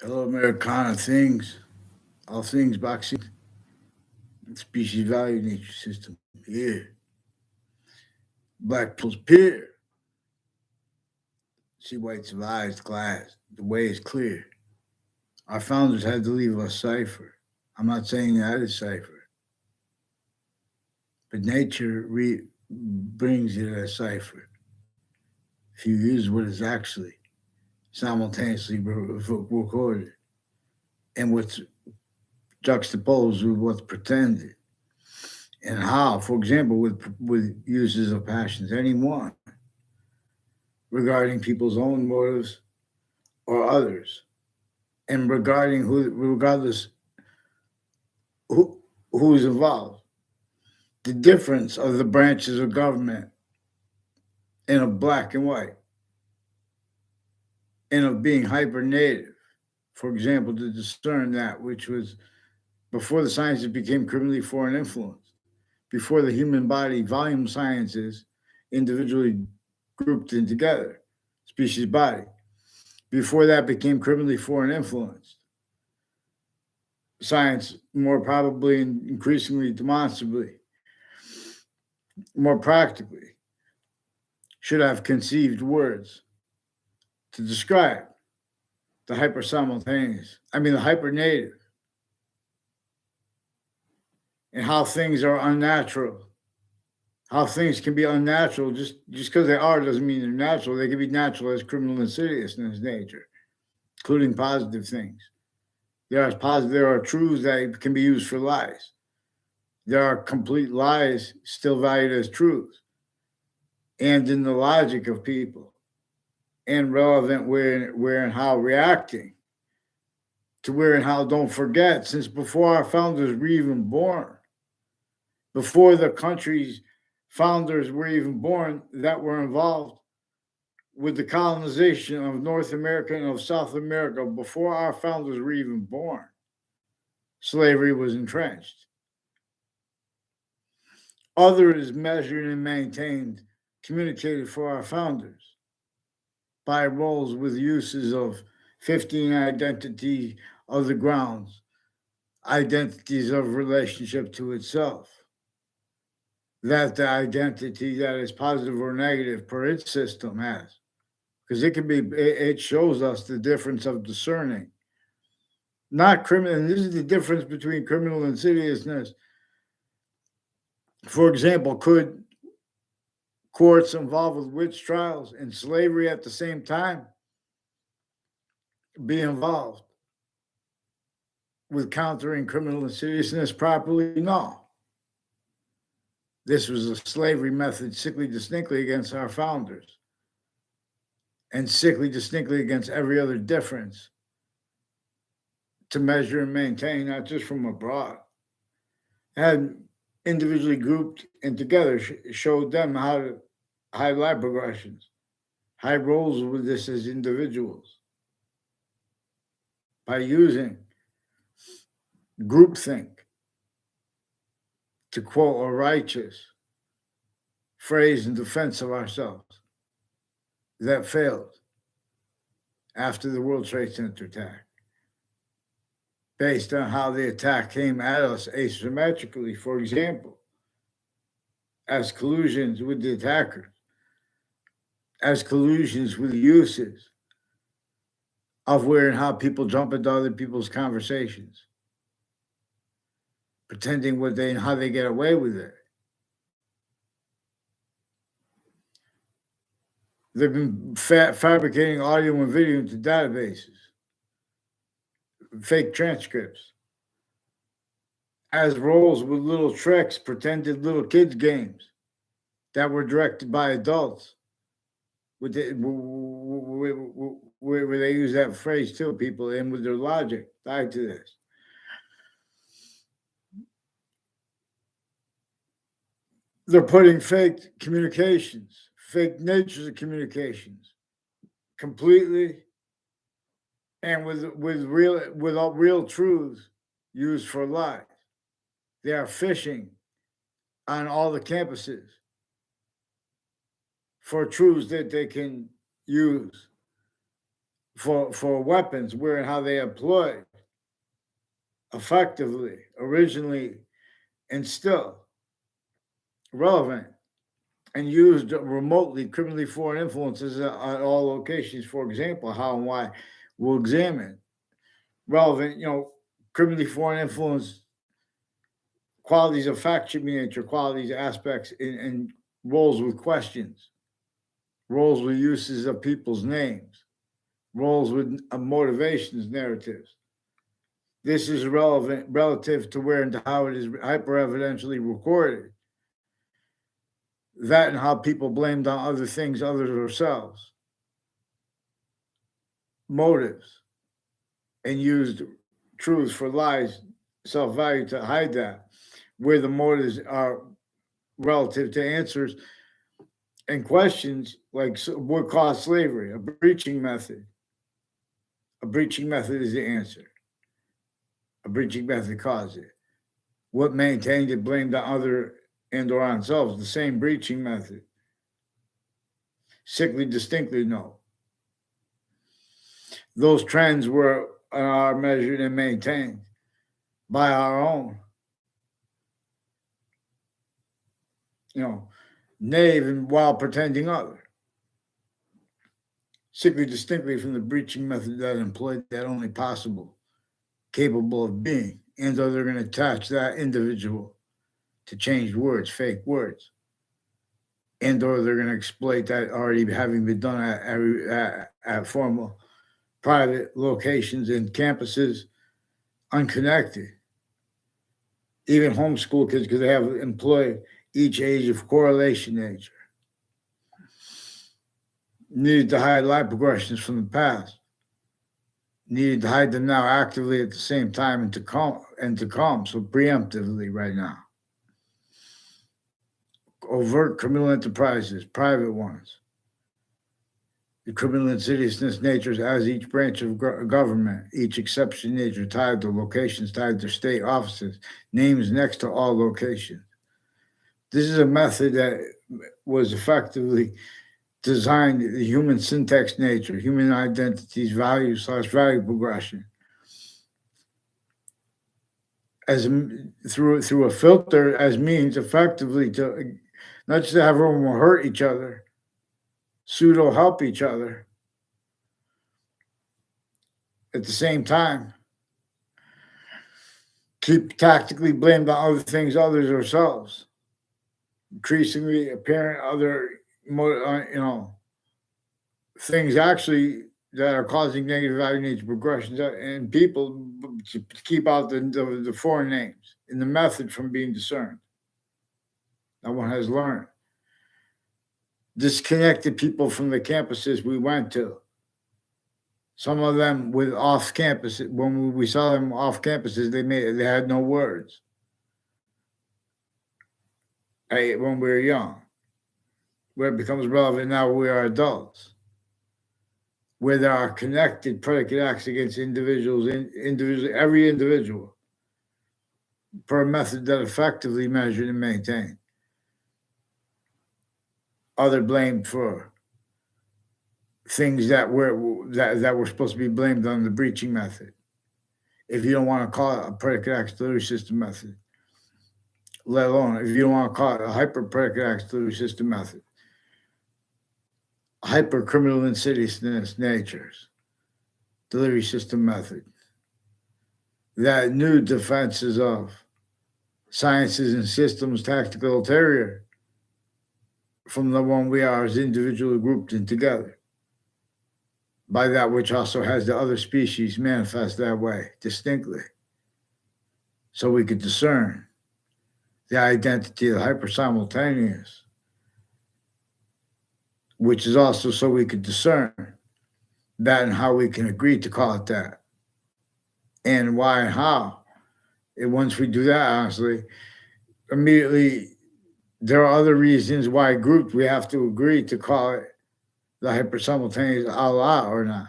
Hello, Americana things, all things boxing, species value, nature system. Here, black people's peer. See white's eyes glass. The way is clear. Our founders had to leave us cipher. I'm not saying that is cipher, but nature brings it as cipher. If you use what is actually simultaneously recorded and what's juxtaposed with what's pretended, and how, for example, with uses of passions, anyone regarding people's own motives or others, and regarding who, regardless who who's involved. The difference of the branches of government and of black and white, and of being hyper native, for example, to discern that which was before the sciences became criminally foreign influence, before the human body volume sciences individually grouped in together, species body, before that became criminally foreign influenced. Science more probably and increasingly demonstrably, more practically, should have conceived words to describe the hyper simultaneous, the hyper native, and how things are unnatural. How things can be unnatural just because they are doesn't mean they're natural. They can be natural as criminal insidiousness nature, including positive things. There are truths that can be used for lies. There are complete lies still valued as truths, and in the logic of people, and relevant where and how reacting to where and how. Don't forget, since before our founders were even born, before the country's founders were even born that were involved with the colonization of North America and of South America, before our founders were even born, slavery was entrenched. Others measured and maintained, communicated for our founders by roles with uses of 15 identity of the grounds, identities of relationship to itself. That the identity that is positive or negative per its system has. Because it shows us the difference of discerning. Not criminal, and this is the difference between criminal insidiousness. For example, could courts involved with witch trials and slavery at the same time be involved with countering criminal insidiousness properly? No. This was a slavery method sickly distinctly against our founders and sickly distinctly against every other difference to measure and maintain, not just from abroad. Had individually grouped and together showed them how to high life progressions, high roles with this as individuals by using groupthink to quote a righteous phrase in defense of ourselves that failed after the World Trade Center attack, based on how the attack came at us asymmetrically, for example, as collusions with the attackers, as collusions with uses of where and how people jump into other people's conversations, pretending what they and how they get away with it. They've been fabricating audio and video into databases, fake transcripts, as roles with little tricks, pretended little kids' games that were directed by adults. Where they use that phrase too, people, and with their logic tied to this. They're putting fake communications, fake natures of communications, completely and with all real truths used for lies. They are fishing on all the campuses for truths that they can use for weapons, where and how they employed effectively, originally, and still relevant and used remotely criminally foreign influences at all locations. For example, how and why we'll examine relevant, criminally foreign influence qualities of fact-checking nature, qualities, aspects, and roles with questions, roles with uses of people's names, roles with motivations, narratives. This is relevant relative to where and how it is hyper evidentially recorded. That and how people blamed on other things other than themselves, motives, and used truths for lies, self value to hide that, where the motives are relative to answers and questions like what caused slavery, a breaching method. A breaching method is the answer. A breaching method caused it. What maintained it blamed on other and or on themselves, the same breaching method. Sickly, distinctly no. Those trends are measured and maintained by our own, knave and while pretending other. Sickly, distinctly from the breaching method that employed that only possible, capable of being, and so they're going to attach that individual to changed words, fake words, and or they're going to exploit that already having been done at formal private locations and campuses, unconnected. Even homeschool kids, because they have employed each age of correlation nature. Needed to hide life progressions from the past. Needed to hide them now actively at the same time and to come, so preemptively right now. Overt criminal enterprises, private ones. The criminal insidiousness natures as each branch of government, each exception nature tied to locations, tied to state offices, names next to all locations. This is a method that was effectively designed the human syntax nature, human identities, values/value progression, as through a filter as means effectively to not just have everyone hurt each other, pseudo help each other. At the same time, keep tactically blamed on other things, others, ourselves. Increasingly apparent other, things actually that are causing negative value nature progressions in people to keep out the foreign names and the method from being discerned. That one has learned. Disconnected people from the campuses we went to. Some of them with off campus. When we saw them off campuses, they had no words. When we were young, where it becomes relevant now we are adults, where there are connected predicate acts against individuals, every individual, per a method that effectively measured and maintained. Other blamed for things that were supposed to be blamed on the breaching method. If you don't want to call it a predicate acts delivery system method, let alone if you don't want to call it a hyper predicate acts delivery system method, hyper criminal insidiousness natures delivery system method that new defenses of sciences and systems tactical ulterior from the one we are as individually grouped in together by that which also has the other species manifest that way distinctly, so we could discern the identity of the hyper simultaneous, which is also so we could discern that and how we can agree to call it that, and why and how. And once we do that, honestly, immediately there are other reasons why grouped we have to agree to call it the hyper simultaneous Allah or not.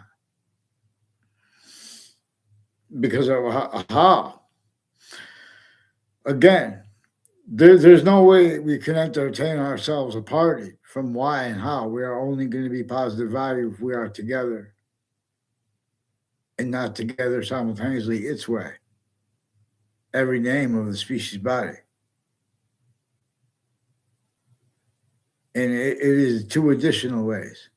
Because of how. Again, there's no way we can entertain ourselves a party from why and how. We are only going to be positive value if we are together and not together simultaneously its way. Every name of the species body. And it is two additional ways,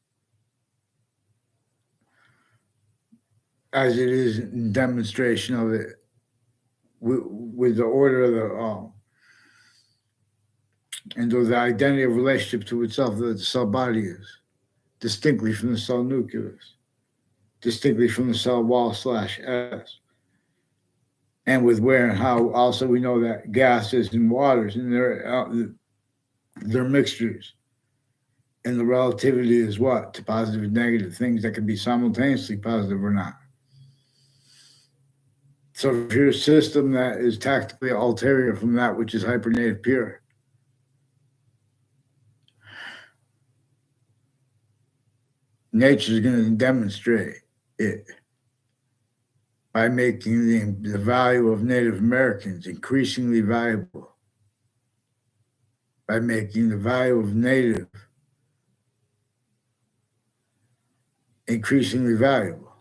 as it is in demonstration of it with the order of the and the identity of relationship to itself that the cell body is, distinctly from the cell nucleus, distinctly from the cell wall / S. And with where and how, also we know that gases and waters and their mixtures. And the relativity is what? To positive and negative things that can be simultaneously positive or not. So if you're a system that is tactically ulterior from that which is hypernative pure, nature is going to demonstrate it by making the value of Native Americans increasingly valuable, by making the value of Native increasingly valuable,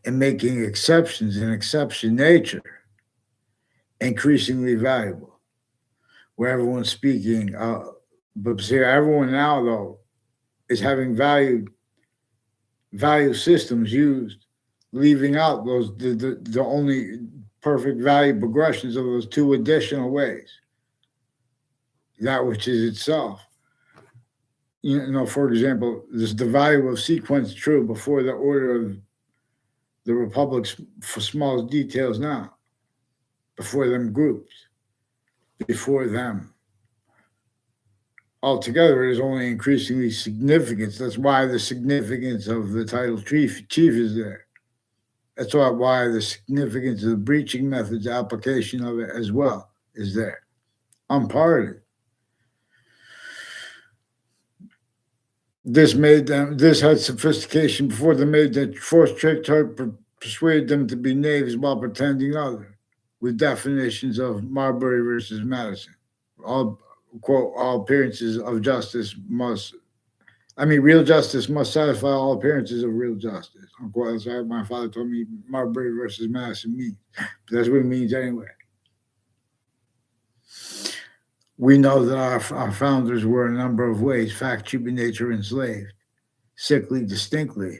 and making exceptions in exception nature increasingly valuable, where everyone's speaking. But see, everyone now, though, is having value systems used, leaving out the only perfect value progressions of those two additional ways, that which is itself. For example, this the value of sequence true before the order of the republics for small details now, before them groups, before them. Altogether, it is only increasingly significance. That's why the significance of the title chief is there. That's why the significance of the breaching methods application of it as well is there. I'm part of it. This had sophistication before they made the forced trick to persuade them to be knaves while pretending other, with definitions of Marbury versus Madison. All, quote, all appearances of justice real justice must satisfy all appearances of real justice. Unquote. That's what my father told me Marbury versus Madison means. But that's what it means anyway. We know that our founders were a number of ways fact, human nature enslaved, sickly distinctly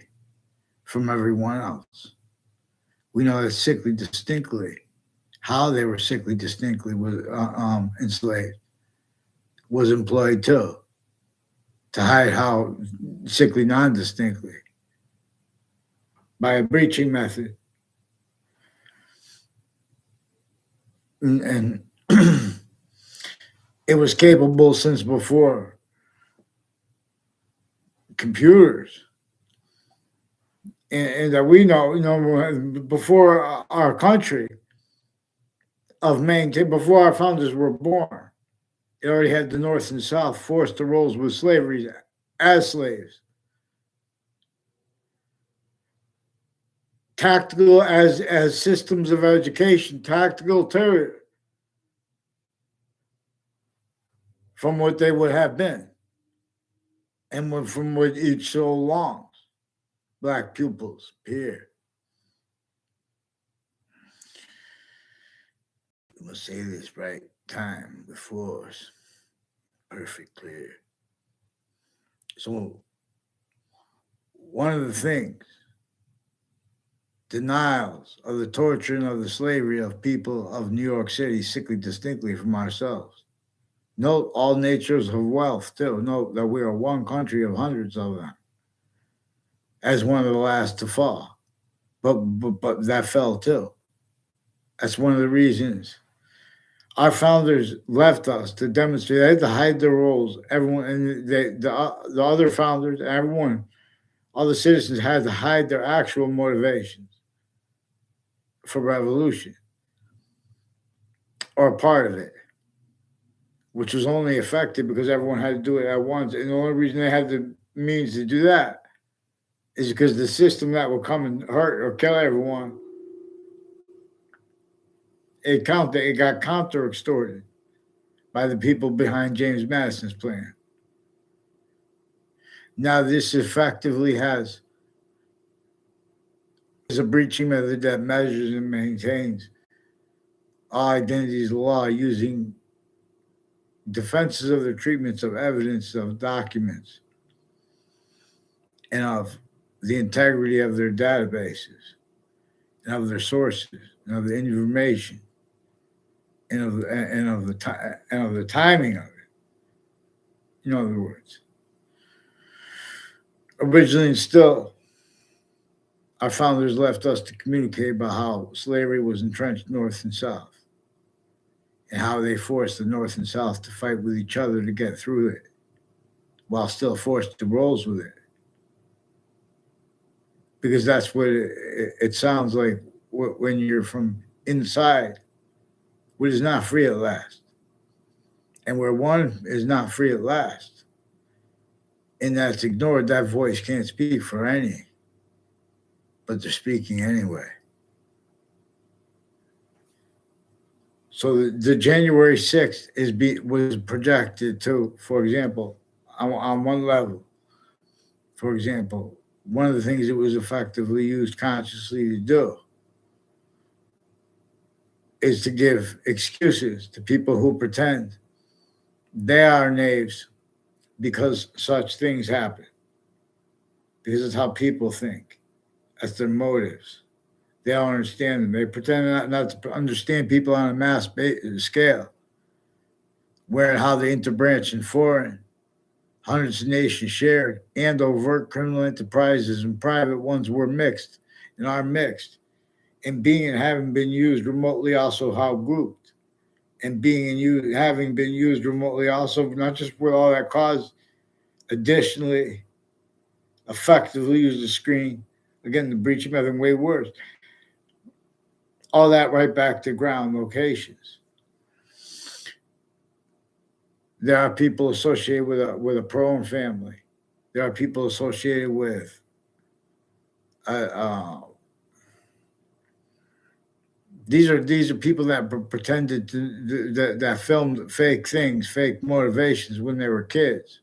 from everyone else. We know that sickly distinctly, how they were sickly distinctly was enslaved, was employed too, to hide how sickly non-distinctly, by a breaching method. And it was capable since before computers. And that we know, before our country before our founders were born, it already had the North and South forced to roles with slavery as slaves. Tactical as systems of education, tactical terror from what they would have been, and from what each soul longs. Black pupils appear. We must say this right time before us. Perfect clear. So one of the things, denials of the torture and of the slavery of people of New York City, sickly distinctly from ourselves. Note all natures of wealth, too. Note that we are one country of hundreds of them, as one of the last to fall. But that fell, too. That's one of the reasons our founders left us to demonstrate. They had to hide their roles. Everyone, and the other founders, everyone, all the citizens had to hide their actual motivations for revolution, or part of it, which was only effective because everyone had to do it at once. And the only reason they had the means to do that is because the system that would come and hurt or kill everyone, it got counter extorted by the people behind James Madison's plan. Now this effectively has is a breaching method that measures and maintains all identities of law using defenses of the treatments of evidence of documents and of the integrity of their databases and of their sources and of the information and of the timing of it. In other words, originally and still, our founders left us to communicate about how slavery was entrenched north and south, and how they forced the North and South to fight with each other to get through it, while still forced to rolls with it. Because that's what it sounds like when you're from inside, what is not free at last. And where one is not free at last, and that's ignored, that voice can't speak for any, but they're speaking anyway. So the January 6th was projected to, for example, on one level, for example, one of the things it was effectively used consciously to do is to give excuses to people who pretend they are knaves because such things happen. Because it's how people think. That's their motives. They don't understand them. They pretend not to understand people on a mass scale, where and how they interbranch in foreign, hundreds of nations shared, and overt criminal enterprises and private ones were mixed and are mixed, and being and having been used remotely also how grouped, and being and having been used remotely also not just with all that cause, additionally, effectively use the screen. Again, the breach of method way worse. All that right back to ground locations. There are people associated with a prone family. There are people associated with these are people that pretended that filmed fake things, fake motivations when they were kids,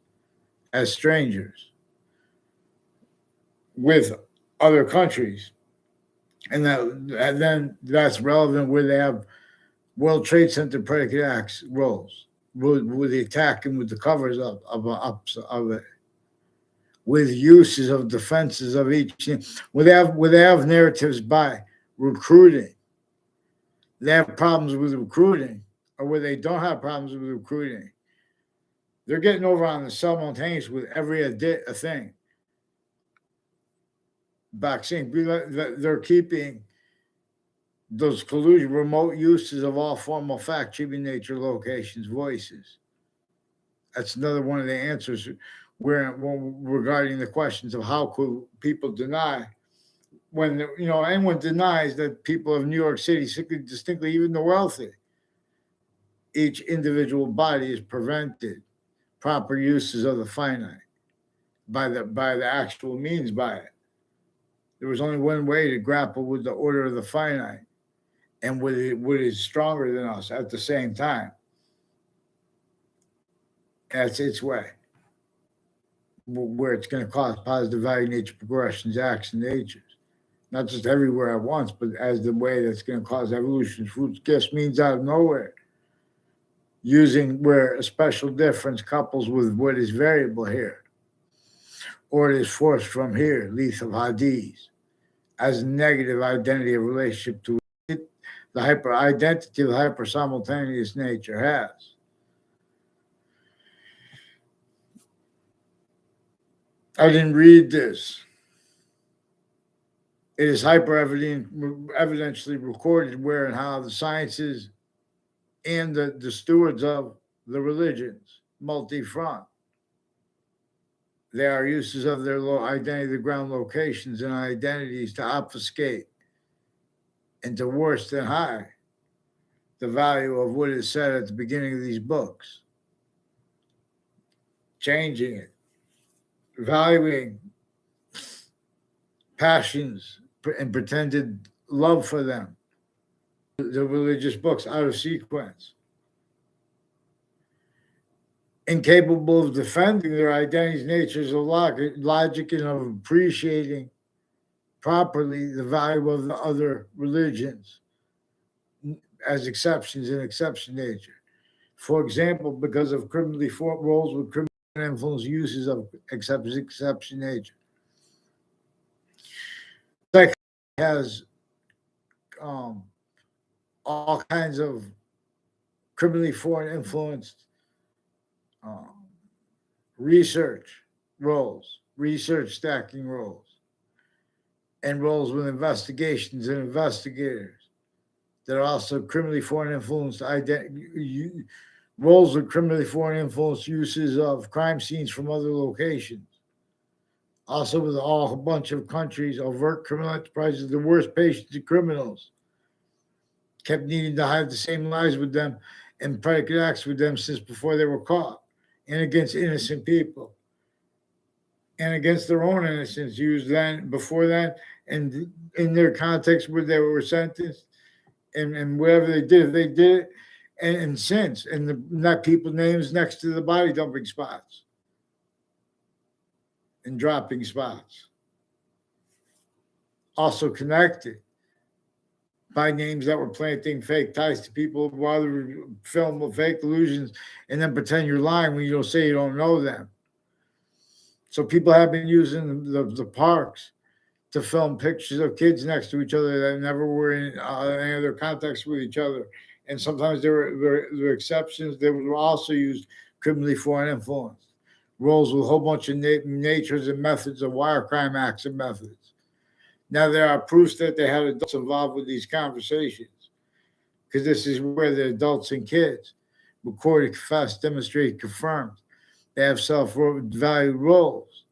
as strangers with other countries, and then that's relevant where they have World Trade Center predicate acts roles with the attack and with the covers of it, with uses of defenses of each, where they have narratives by recruiting. They have problems with recruiting, or where they don't have problems with recruiting. They're getting over on the simultaneous with every a thing. Vaccine, they're keeping those collusion, remote uses of all formal fact, human nature, locations, voices. That's another one of the answers regarding the questions of how could people deny when anyone denies that people of New York City, distinctly even the wealthy, each individual body is prevented proper uses of the finite by the actual means by it. There was only one way to grapple with the order of the finite and what is stronger than us at the same time. That's its way, where it's going to cause positive value nature progressions, acts, and natures. Not just everywhere at once, but as the way that's going to cause evolution's fruits, gifts, means out of nowhere. Using where a special difference couples with what is variable here, or it is forced from here, lethal hadiths, as a negative identity of relationship to it, the hyper identity of hyper simultaneous nature has. I didn't read this. It is evidentially recorded where and how the sciences and the stewards of the religions multi-front. They are uses of their identity, the ground locations and identities to obfuscate and to worse than high the value of what is said at the beginning of these books, changing it, valuing passions and pretended love for them, the religious books out of sequence, incapable of defending their identities, natures of logic, and of appreciating properly the value of the other religions as exceptions in exception nature. For example, because of criminally fought roles with criminal influence uses of exception nature. Psychology has um, all kinds of criminally foreign influenced uh, research roles, research stacking roles, and roles with investigations and investigators that are also criminally foreign influenced roles with criminally foreign influence uses of crime scenes from other locations. Also, with all a bunch of countries, overt criminal enterprises, the worst patients and criminals kept needing to have the same lives with them and predicate acts with them since before they were caught, and against innocent people, and against their own innocence used then, before then, and in their context where they were sentenced, and whatever they did, if they did it, and since, and not people names next to the body dumping spots and dropping spots. Also connected by names that were planting fake ties to people while they were film fake illusions and then pretend you're lying when you don't say you don't know them. So people have been using the parks to film pictures of kids next to each other that never were in any other context with each other. And sometimes there were exceptions. They were also used criminally foreign influence roles with a whole bunch of natures and methods of wire crime acts and methods. Now there are proofs that they had adults involved with these conversations because this is where the adults and kids recorded, confessed, demonstrated, confirmed. They have self-valued roles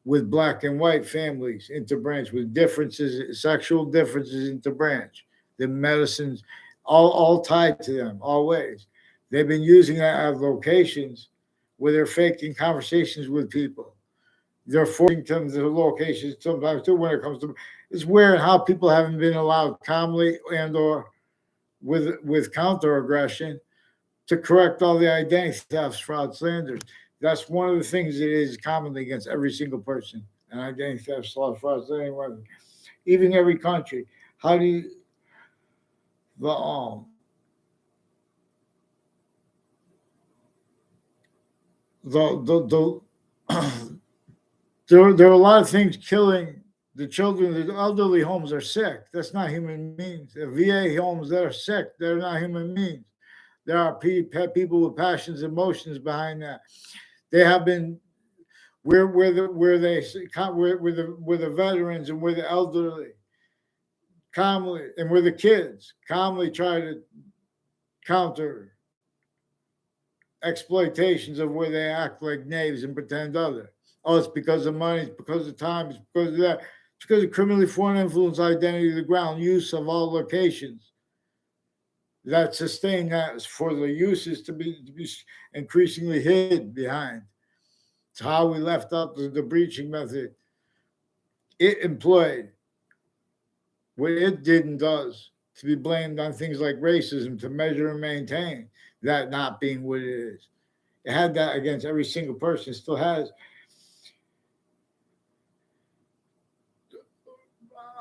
with black and white families interbranch with differences, sexual differences interbranch. The medicines all tied to them, always. They've been using that at locations where they're faking conversations with people. They're forcing them to locations sometimes too when it comes to it's where and how people haven't been allowed calmly and or with counter aggression to correct all the identity thefts, fraud, slanders. That's one of the things that is commonly against every single person. And identity theft, fraud, slander, even every country. How do you the there are a lot of things killing the children. The elderly homes are sick. That's not human beings. The VA homes, they're sick. They're not human beings. There are people with passions, emotions behind that. They have been where the veterans and where the elderly calmly and where the kids calmly try to counter exploitations of where they act like knaves and pretend other. Oh, it's because of money, it's because of time, it's because of that. It's because of criminally foreign influence, identity, the ground use of all locations that sustain that for the uses to be increasingly hid behind. It's how we left up the breaching method. It employed what it did and does to be blamed on things like racism to measure and maintain that not being what it is. It had that against every single person. It still has.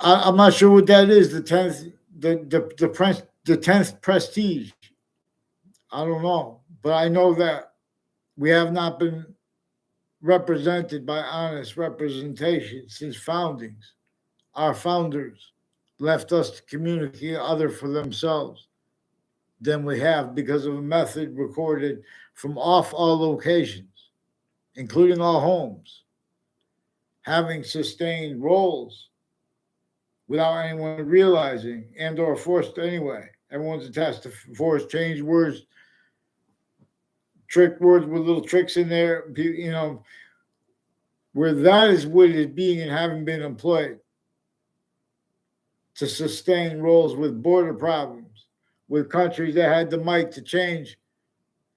I'm not sure what that is. The 10th prestige. I don't know, but I know that we have not been represented by honest representation since foundings. Our founders left us to communicate other for themselves than we have because of a method recorded from off all locations, including all homes, having sustained roles without anyone realizing and or forced anyway. Everyone's attached to force, change words, trick words with little tricks in there, where that is what it is being and having been employed to sustain roles with border problems, with countries that had the might to change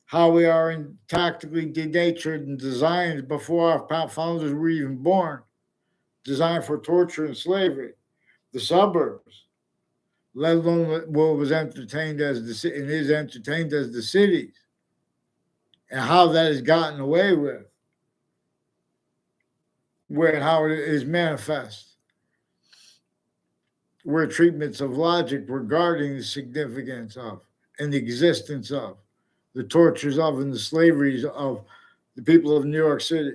how we are tactically denatured and designed before our founders were even born, designed for torture and slavery. The suburbs, let alone what was entertained as and is entertained as the cities, and how that is gotten away with, where and how it is manifest. were treatments of logic regarding the significance of and the existence of the tortures of and the slaveries of the people of New York City.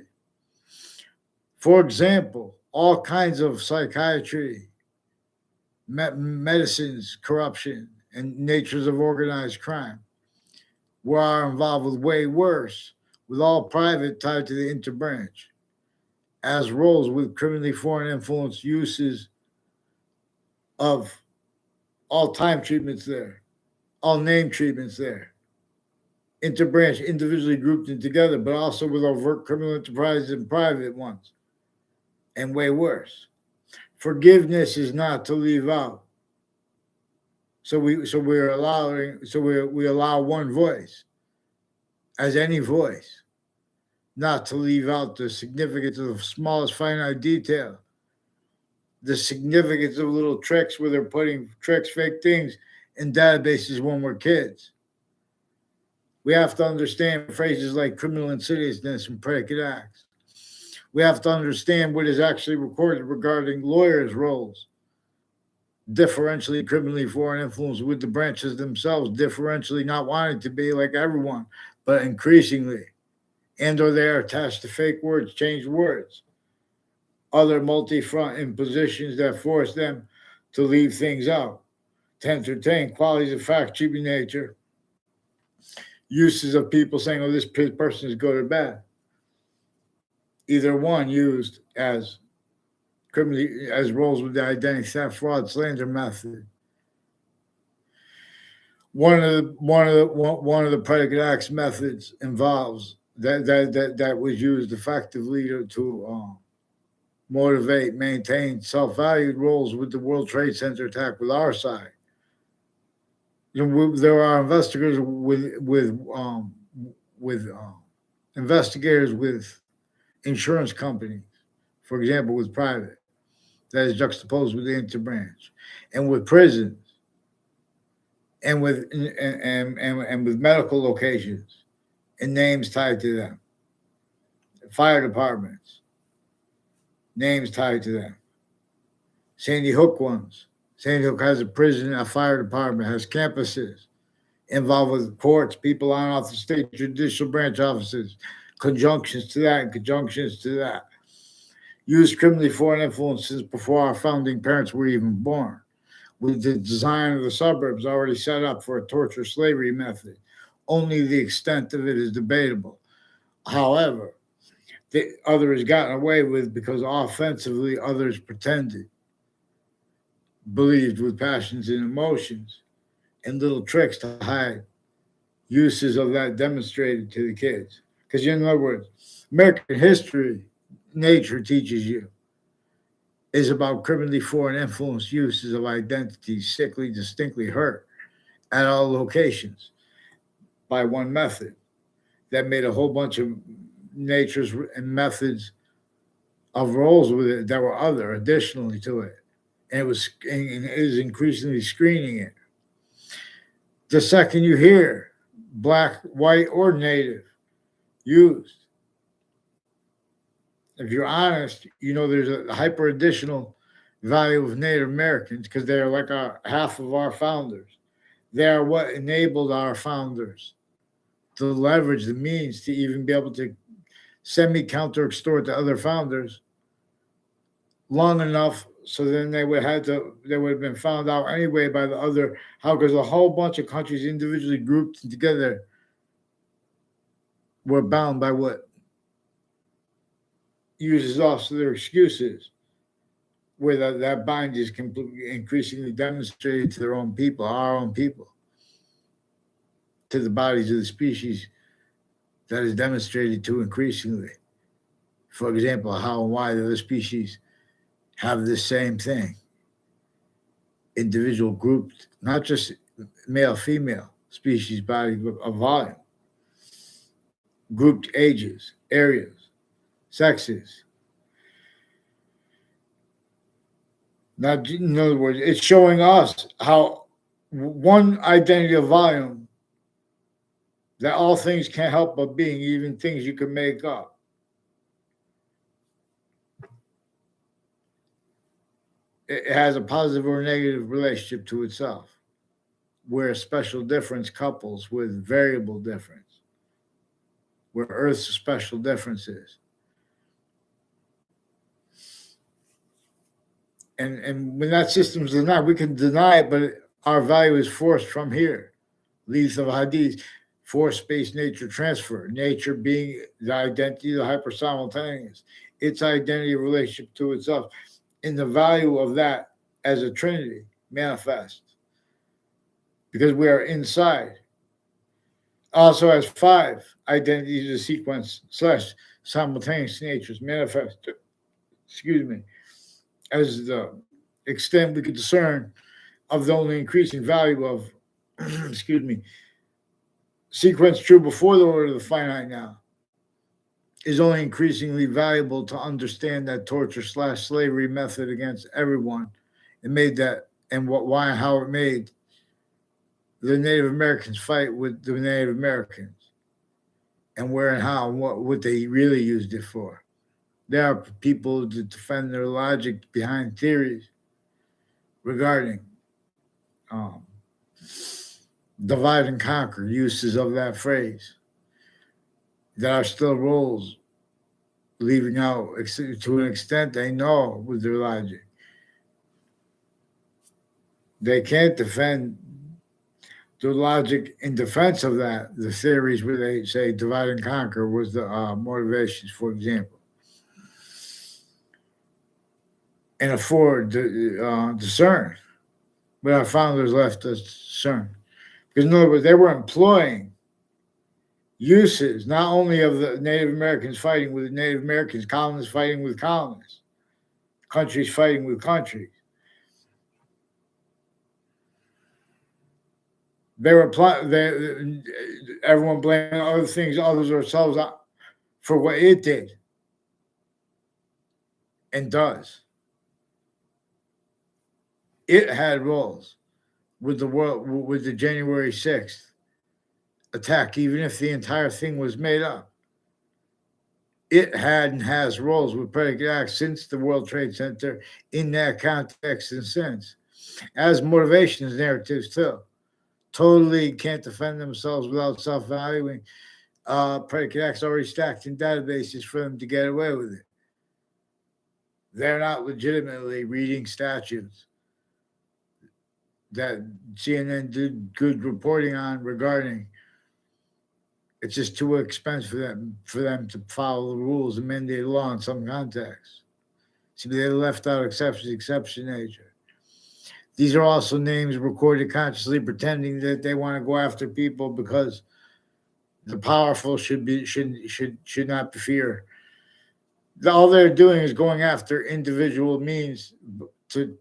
For example, all kinds of psychiatry, medicines, corruption, and natures of organized crime were involved with way worse, with all private tied to the interbranch, as roles with criminally foreign influence uses of all time treatments there, all name treatments there, interbranch individually grouped in together, but also with overt criminal enterprises and private ones, and way worse. Forgiveness is not to leave out. We allow one voice, as any voice, not to leave out the significance of the smallest finite detail, the significance of little tricks where they're putting tricks, fake things in databases when we're kids. We have to understand phrases like criminal insidiousness and predicate acts. We have to understand what is actually recorded regarding lawyers' roles, differentially criminally foreign influence with the branches themselves, differentially not wanting to be like everyone, but increasingly, and or they are attached to fake words, changed words, other multi-front impositions that force them to leave things out, to entertain qualities of fact, cheaping nature, uses of people saying, oh, this person is good or bad. Either one used as criminally as roles with the identity theft, fraud, slander method. One of the predicate acts methods involves that was used effectively to motivate, maintain self-valued roles with the World Trade Center attack with our side. There are investigators with investigators with insurance companies, for example, with private, that is juxtaposed with the interbranch, and with prisons, and with with medical locations and names tied to them, fire departments, names tied to them, Sandy Hook ones. Sandy Hook has a prison, a fire department, has campuses involved with courts, people on off the state judicial branch offices, conjunctions to that and conjunctions to that. Used criminally foreign influences before our founding parents were even born, with the design of the suburbs already set up for a torture slavery method. Only the extent of it is debatable. However, the other is gotten away with because offensively others pretended, believed with passions and emotions, and little tricks to hide uses of that demonstrated to the kids. Because in other words, American history, nature teaches you, is about criminally foreign influence uses of identities sickly, distinctly hurt at all locations by one method that made a whole bunch of natures and methods of roles with it that were other additionally to it. And it is increasingly screening it. The second you hear black, white, or native used, if you're honest, you know there's a hyper additional value of Native Americans because they're like half of our founders. They are what enabled our founders to leverage the means to even be able to semi-counter extort the other founders long enough so then they would have been found out anyway by the other, because a whole bunch of countries individually grouped together were bound by what uses also their excuses, where that bind is completely increasingly demonstrated to their own people, our own people, to the bodies of the species that is demonstrated to increasingly. For example, how and why the other species have the same thing. Individual grouped, not just male, female species body of volume, grouped ages, areas, sexes. Not, in other words, it's showing us how one identity of volume that all things can't help but being, even things you can make up. it has a positive or negative relationship to itself, where special difference couples with variable difference, where Earth's special difference is. And when that system is denied, we can deny it, but our value is forced from here. Leaves of Hadith, force space nature transfer, nature being the identity, the hyper simultaneous, its identity relationship to itself, in the value of that as a trinity manifest, because we are inside. Also has five identities of sequence slash simultaneous natures manifest, excuse me, as the extent we could discern of the only increasing value of, excuse me, sequence true before the order of the finite now is only increasingly valuable to understand that torture slash slavery method against everyone. It made that, and what, why, and how it made the Native Americans fight with the Native Americans, and where and how and what they really used it for. There are people to defend their logic behind theories regarding um, divide and conquer uses of that phrase. There are still roles leaving out to an extent they know with their logic. They can't defend the logic in defense of that. The theories where they say divide and conquer was the motivations, for example, and afford to discern. But our founders left us discern. Because in other words, they were employing uses not only of the Native Americans fighting with the Native Americans, colonists fighting with colonists, countries fighting with countries. They were everyone blaming other things, others, ourselves for what it did and does. It had roles with the world, with the January 6th attack, even if the entire thing was made up. It had and has roles with predicate acts since the World Trade Center in that context and since, as motivations narratives too. Totally can't defend themselves without self-valuing. Predicate acts already stacked in databases for them to get away with it. They're not legitimately reading statutes that CNN did good reporting on regarding. It's just too expensive for them to follow the rules and mandate law in some contexts. See, they left out exception nature. These are also names recorded consciously, pretending that they want to go after people because the powerful should not be feared. All they're doing is going after individual means to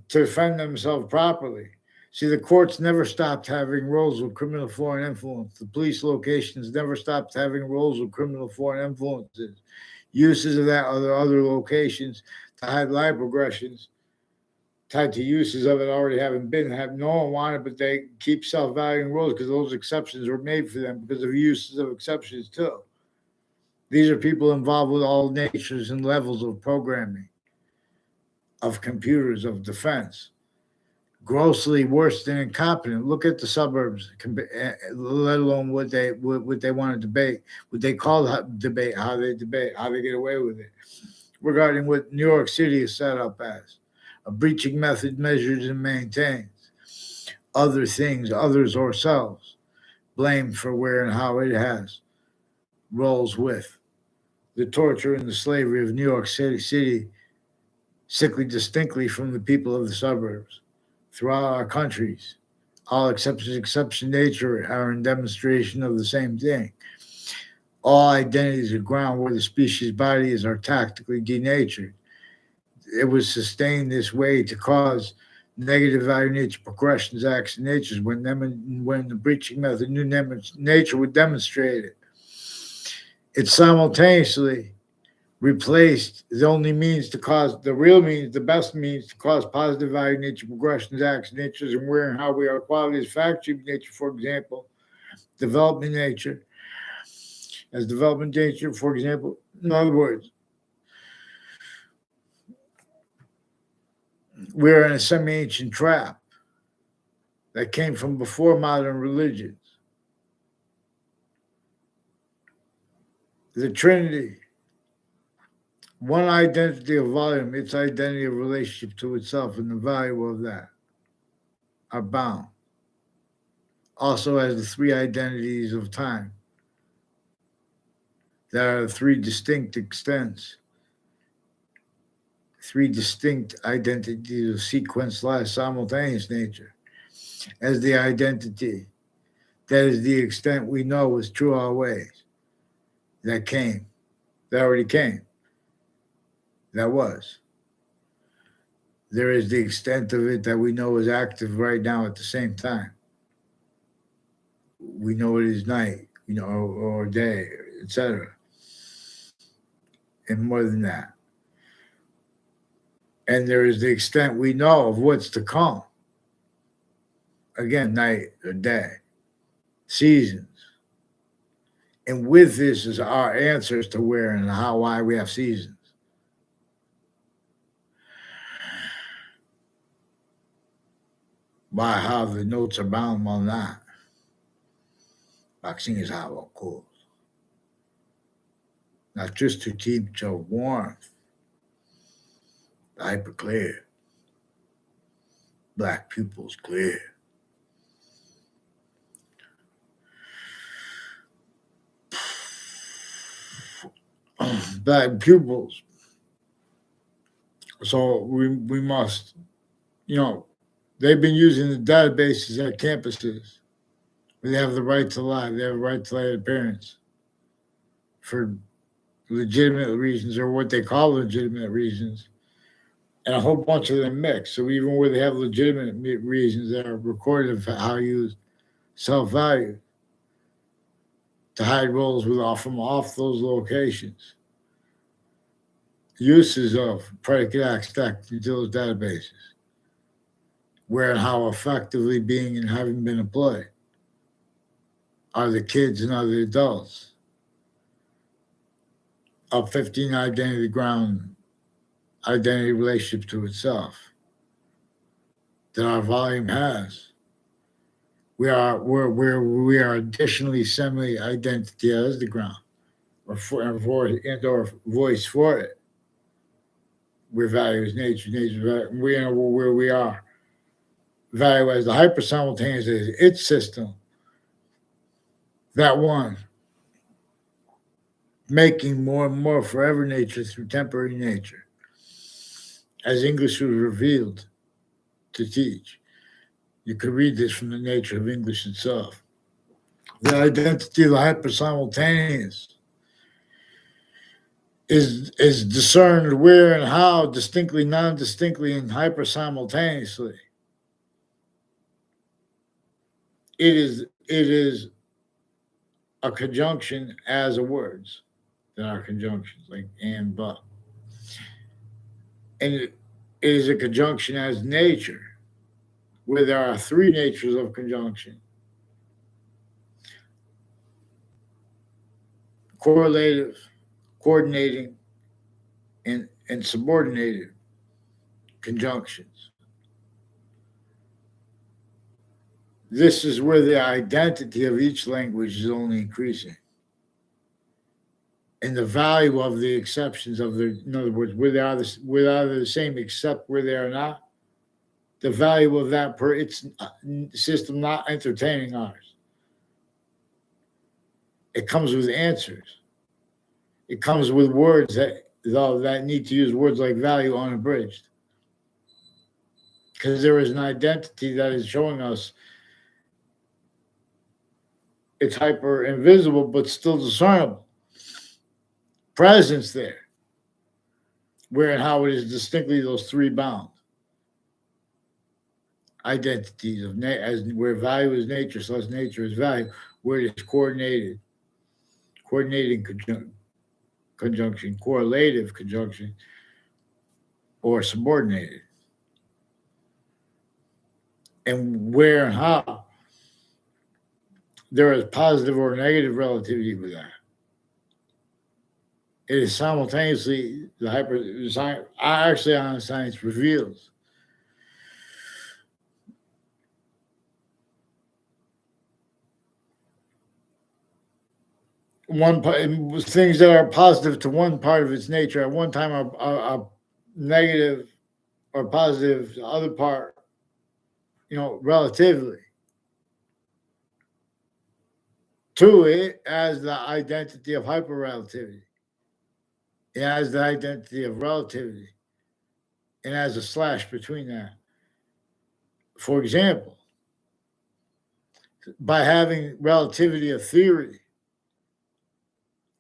defend themselves properly. See, the courts never stopped having roles with criminal foreign influence. The police locations never stopped having roles with criminal foreign influences. Uses of that other locations to hide live progressions tied to uses of it already having been, have no one wanted, but they keep self-valuing roles because those exceptions were made for them because of uses of exceptions too. These are people involved with all natures and levels of programming, of computers, of defense. Grossly worse than incompetent. Look at the suburbs, let alone what they want to debate, what they call debate, how they get away with it. Regarding what New York City is set up as a breaching method measures and maintains other things, others or selves, blamed for where and how it has roles with the torture and the slavery of New York City, sickly distinctly from the people of the suburbs. Throughout our countries, all exception nature are in demonstration of the same thing. All identities are ground where the species bodies are tactically denatured. It was sustained this way to cause negative value nature progressions, acts, and natures when the breaching method, new nature would demonstrate it. It simultaneously replaced the only means to cause the real means, the best means to cause positive value nature progressions, acts, natures, and where and how we are qualities, factory nature, for example, development nature, as development nature, for example. In other words, we're in a semi-ancient trap that came from before modern religions. The Trinity, one identity of volume, its identity of relationship to itself, and the value of that are bound. Also has the three identities of time. There are three distinct extents, three distinct identities of sequence/simultaneous nature as the identity that is the extent we know is true always, that came, that already came, that was. There is the extent of it that we know is active right now at the same time. We know it is night, or day, etc. And more than that. And there is the extent we know of what's to come. Again, night or day, seasons. And with this is our answers to where and how, why we have seasons. Why, how the notes are bound on that. Boxing is how, of course. Not just to teach of warmth, hyper clear, black pupils clear. Black pupils. So we must, they've been using the databases at campuses. They have the right to lie. They have the right to lie to parents for legitimate reasons, or what they call legitimate reasons. And a whole bunch of them mix. So even where they have legitimate reasons that are recorded of how you self-value to hide roles from off those locations. Uses of predicate acts stacked into those databases, where and how effectively being and having been employed are the kids and other adults of 15 identity ground, identity relationship to itself that our volume has. We are additionally semi-identity as the ground, or voice for it. Where value is nature, we know where we are. Value as the hyper simultaneous is its system. That one, making more and more forever nature through temporary nature, as English was revealed to teach. You could read this from the nature of English itself. The identity of the hyper simultaneous is discerned where and how distinctly, non-distinctly, and hyper simultaneously. It is a conjunction as a words that are conjunctions like and but. And it is a conjunction as nature, where there are three natures of conjunction: correlative, coordinating, and subordinated conjunctions. This is where the identity of each language is only increasing. And the value of the exceptions of in other words, where they are the same except where they are not, the value of that per its system not entertaining ours. It comes with answers. It comes with words that need to use words like value unabridged. Because there is an identity that is showing us it's hyper invisible, but still discernible. Presence there, where and how it is distinctly those three bound identities of where value is nature, so as nature is value, where it is coordinating conjunction, correlative conjunction, or subordinated, and where and how there is positive or negative relativity with that. It is simultaneously the Einstein science reveals things that are positive to one part of its nature at one time are negative or positive to the other part, relatively to it as the identity of hyperrelativity. It has the identity of relativity and has a slash between that. For example, by having relativity of theory,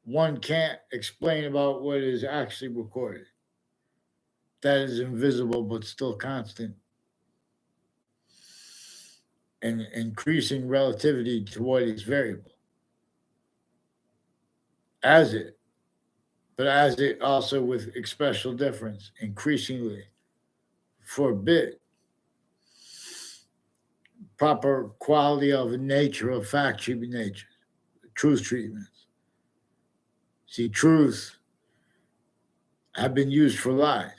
one can't explain about what is actually recorded. That is invisible but still constant and increasing relativity to what is variable. As it, but as it also with special difference, increasingly forbid proper quality of nature of fact treatment nature, truth treatments. See, truth have been used for lies,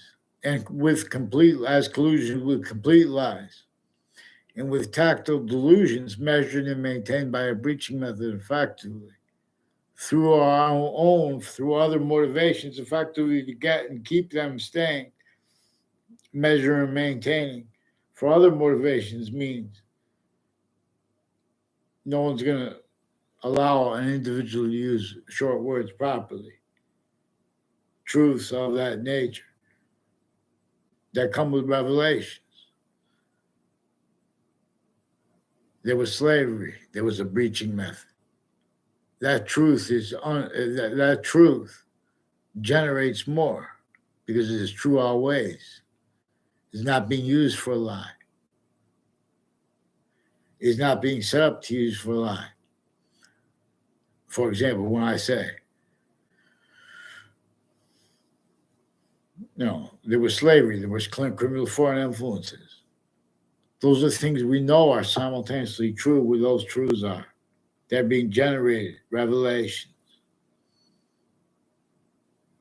and with complete as collusions with complete lies, and with tactile delusions measured and maintained by a breaching method effectively through our own, through other motivations, effectively to get and keep them staying, measuring and maintaining. For other motivations means no one's going to allow an individual to use short words properly. Truths of that nature that come with revelations. There was slavery. There was a breaching method. That truth that truth generates more because it is true always. It's not being used for a lie. It's not being set up to use for a lie. For example, when I say, there was slavery, there was criminal foreign influences. Those are things we know are simultaneously true where those truths are. They're being generated, revelations.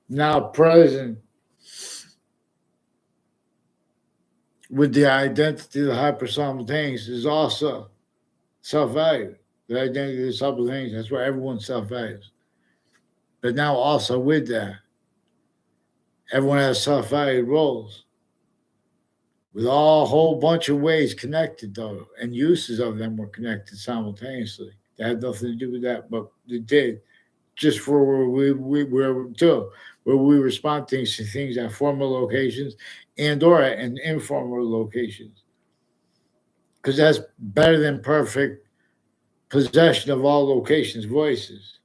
Now present with the identity of the hyper-simultaneous is also self-value. The identity of the simultaneous, that's why everyone self-values. But now also with that, everyone has self-valued roles with a whole bunch of ways connected, though, and uses of them were connected simultaneously. That had nothing to do with that, but it did. Just for where we respond to things at formal locations and or at informal locations. Because that's better than perfect possession of all locations' voices.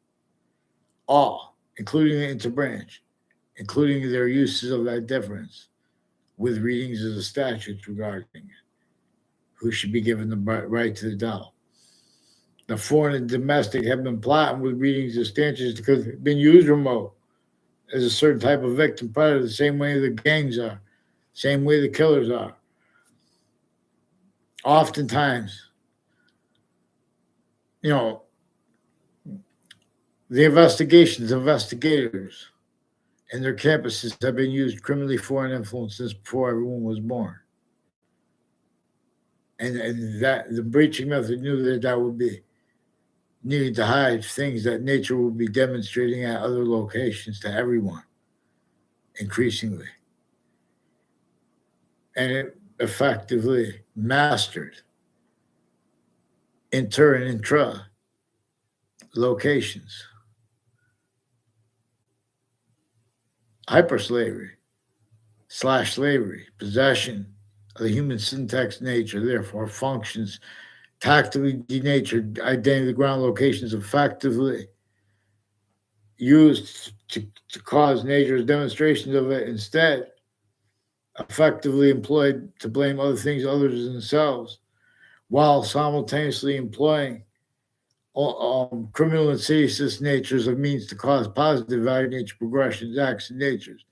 All, including the interbranch, including their uses of that difference, with readings of the statutes regarding it. Who should be given the right to the doubt? The foreign and domestic have been plotting with readings of statutes because they've been used remote as a certain type of victim predator, the same way the gangs are, same way the killers are. Oftentimes, the investigators, and their campuses have been used criminally foreign influences before everyone was born. And that the breaching method knew that would be needed to hide things that nature would be demonstrating at other locations to everyone, increasingly. And it effectively mastered inter and intra locations. Hyperslavery / slavery, possession of the human syntax nature, therefore functions tactically denatured identity of the ground locations effectively used to cause nature's demonstrations of it, instead effectively employed to blame other things other than themselves, while simultaneously employing criminal insidious natures of means to cause positive value nature progressions, acts, and natures,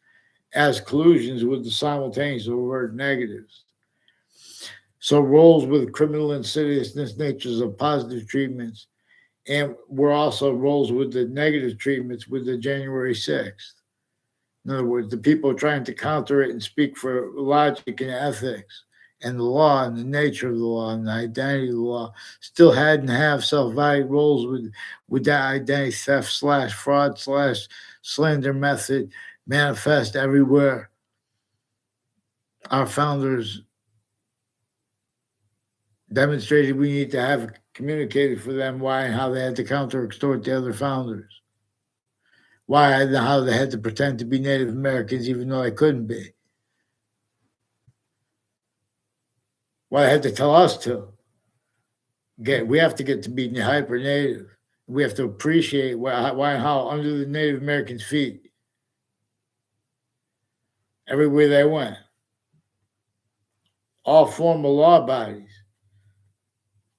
as collusions with the simultaneous overt negatives. So roles with criminal insidiousness natures of positive treatments, and were also roles with the negative treatments with the January 6th. In other words, the people trying to counter it and speak for logic and ethics and the law and the nature of the law and the identity of the law still had and have self-value roles with that identity theft slash fraud slash slander method manifest everywhere. Our founders demonstrated we need to have communicated for them why and how they had to counter extort the other founders. Why and how they had to pretend to be Native Americans even though they couldn't be. Why they had to tell us to. We have to get to be hyper native. We have to appreciate why and how under the Native Americans' feet, everywhere they went. All formal law bodies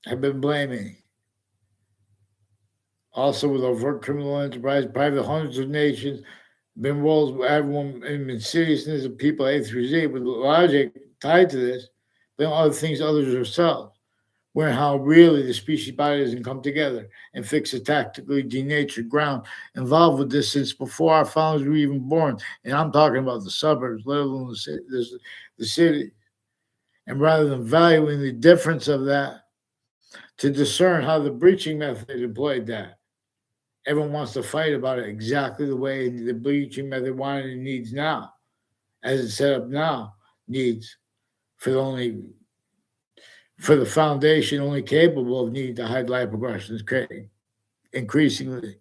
have been blaming. Also, with overt criminal enterprise, private hundreds of nations, been roles with everyone in seriousness of people A through Z, with logic tied to this, blame other things others ourselves. Where and how really the species body doesn't come together and fix the tactically denatured ground involved with this since before our founders were even born. And I'm talking about the suburbs, let alone the city. And rather than valuing the difference of that, to discern how the breaching method employed that. Everyone wants to fight about it exactly the way the breaching method wanted and needs now, as it's set up now, needs for the foundation only capable of needing to hide life progressions, increasingly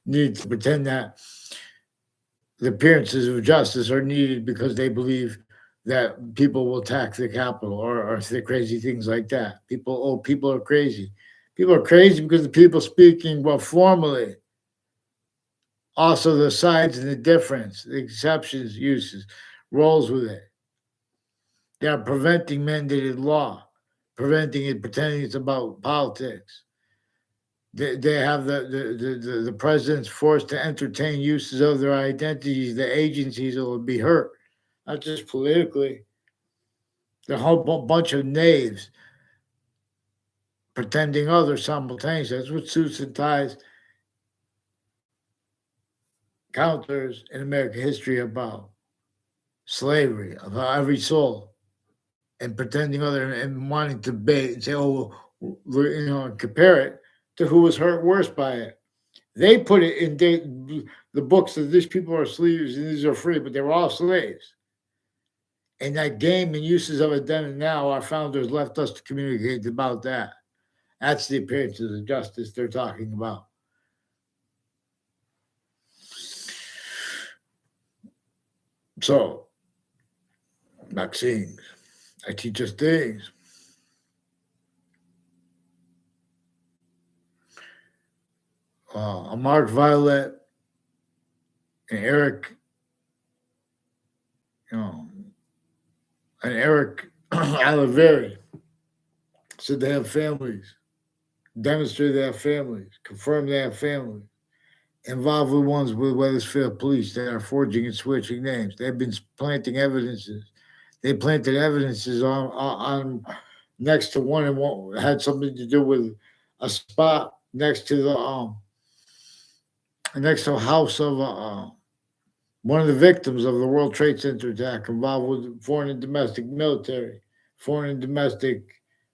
need to pretend that the appearances of justice are needed because they believe that people will tax the capital or say crazy things like that. People are crazy. People are crazy because the people speaking well formally. Also, the sides and the difference, the exceptions, uses, roles with it. They are preventing mandated law, preventing it, pretending it's about politics. They have the president's forced to entertain uses of their identities, the agencies that will be hurt, not just politically. The whole bunch of knaves pretending others simultaneously. That's what suits and ties counters in American history about slavery, about every soul, and pretending other and wanting to debate and say, oh, compare it to who was hurt worse by it. They put it in the books that these people are slaves and these are free, but they were all slaves. And that game and uses of it then and now, our founders left us to communicate about that. That's the appearances of justice they're talking about. So, vaccines, I teach us things. Mark Violet and Eric, and Eric Oliveri said they have families, demonstrated they have families, confirmed they have families, involved with ones with Wethersfield police that are forging and switching names. They've been planting evidences. They planted evidences on next to one and one had something to do with a spot next to the next to a house of one of the victims of the World Trade Center attack involved with foreign and domestic military, foreign and domestic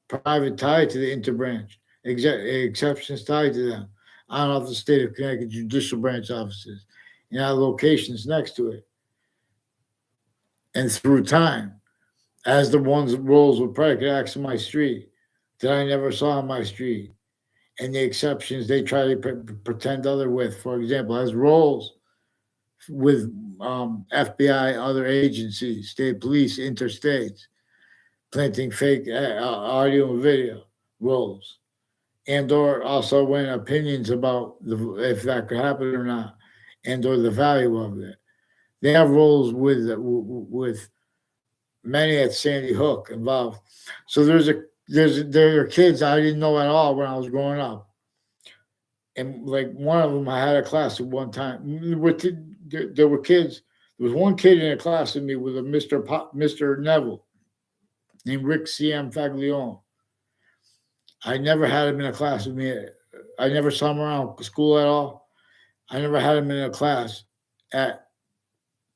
private tied to the interbranch, exceptions tied to them, on off the state of Connecticut judicial branch offices, and other locations next to it. And through time, as the ones roles with predicate acts in my street that I never saw on my street, and the exceptions they try to pretend other with, for example, as roles with FBI, other agencies, state police, interstates, planting fake audio and video roles, and or also when opinions about if that could happen or not, and or the value of it. They have roles with many at Sandy Hook involved. So there are kids I didn't know at all when I was growing up. And like one of them, I had a class at one time. There were kids. There was one kid in a class with me with a Mr. Neville named Rick C.M. Faglione. I never had him in a class with me. I never saw him around school at all. I never had him in a class at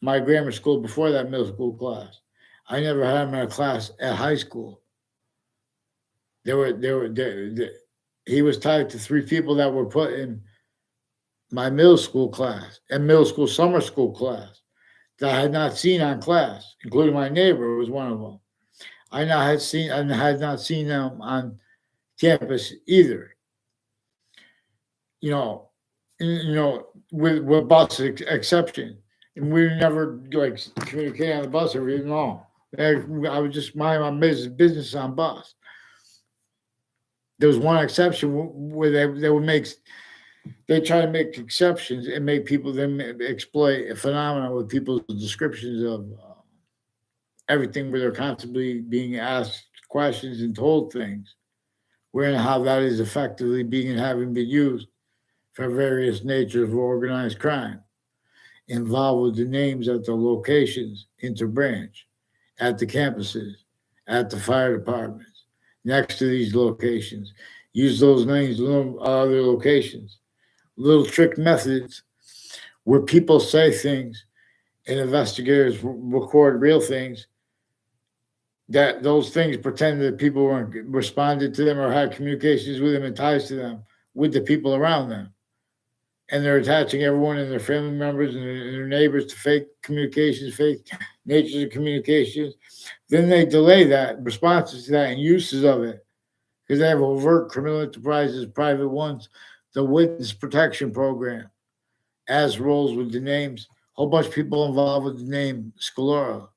my grammar school before that middle school class. I never had him in a class at high school. He was tied to three people that were put in my middle school class and middle school summer school class that I had not seen on class, including my neighbor was one of them. I had not seen them on campus either. You know, with bus exception, and we never like communicate on the bus or even all. I would just mind my business on bus. There was one exception where they would make they try to make exceptions and make people then exploit a phenomenon with people's descriptions of everything where they're constantly being asked questions and told things, where and how that is effectively being and having been used for various natures of organized crime involved with the names at the locations, interbranch, at the campuses, at the fire departments, next to these locations. Use those names in other locations. Little trick methods where people say things and investigators record real things that those things pretend that people weren't responded to them or had communications with them and ties to them with the people around them. And they're attaching everyone and their family members and their neighbors to fake communications, fake natures of communications. Then they delay that responses to that and uses of it because they have overt criminal enterprises, private ones, the witness protection program, as rolls with the names, a whole bunch of people involved with the name Scalora.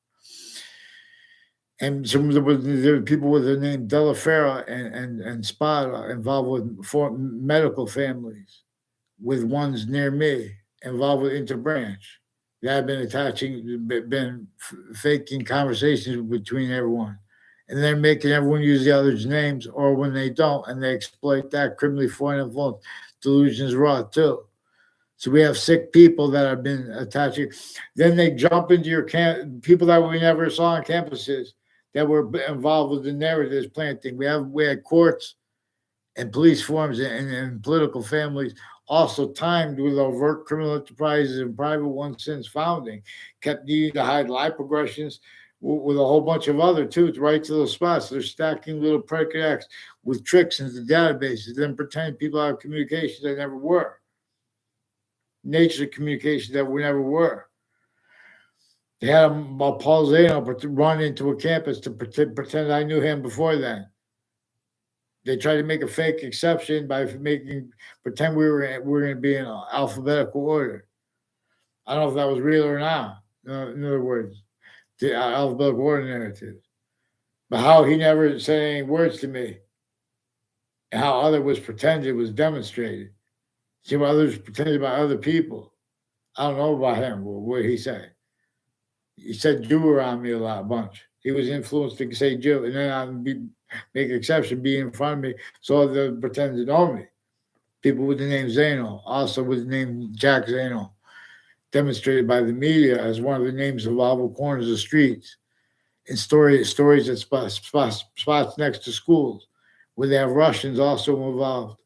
And some of there were people with the name Delafera and Spada involved with medical families, with ones near me involved with interbranch. That have been faking conversations between everyone. And they're making everyone use the other's names, or when they don't, and they exploit that criminally foreign influence. Delusions raw too. So we have sick people that have been attaching. Then they jump into your people that we never saw on campuses that were involved with the narratives planting. We had courts and police forms and political families also timed with overt criminal enterprises and private ones since founding, kept needing to hide lie progressions with a whole bunch of other too, right to those spots. They're stacking little predicate acts with tricks into databases, then pretend people have communications that never were. Nature of communication that we never were. They had Paul Zano run into a campus to pretend I knew him before then. They tried to make a fake exception by pretend we were going to be in alphabetical order. I don't know if that was real or not. In other words, the alphabetical order narrative. But how he never said any words to me, and how other was pretended was demonstrated. See what others pretended about other people. I don't know about him. What did he say? He said Jew around me a bunch. He was influenced to say Jew, and then I'd make an exception, be in front of me, so they pretend to know me. People with the name Zano, also with the name Jack Zano, demonstrated by the media as one of the names of all corners of streets, and stories at spots next to schools, where they have Russians also involved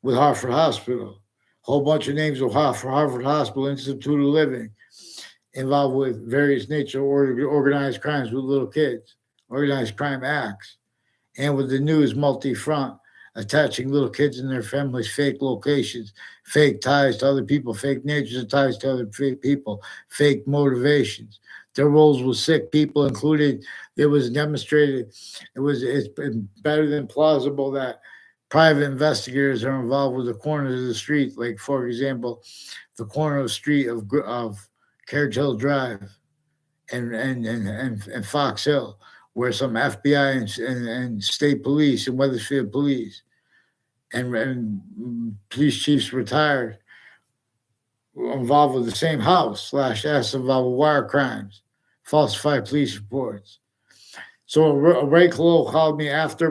with Hartford Hospital. A whole bunch of names of Hartford Hospital, Institute of Living, involved with various nature organized crimes with little kids, organized crime acts, and with the news multi-front, attaching little kids and their families, fake locations, fake ties to other people, fake natures of ties to other people, fake motivations. Their roles with sick people included. It was demonstrated. It's better than plausible that private investigators are involved with the corners of the street, like for example, the corner of the street of Carriage Hill Drive and Fox Hill, where some FBI and state police and Weathersfield police and police chiefs retired were involved with the same house /S involved with wire crimes, falsified police reports. So Ray Clow called me after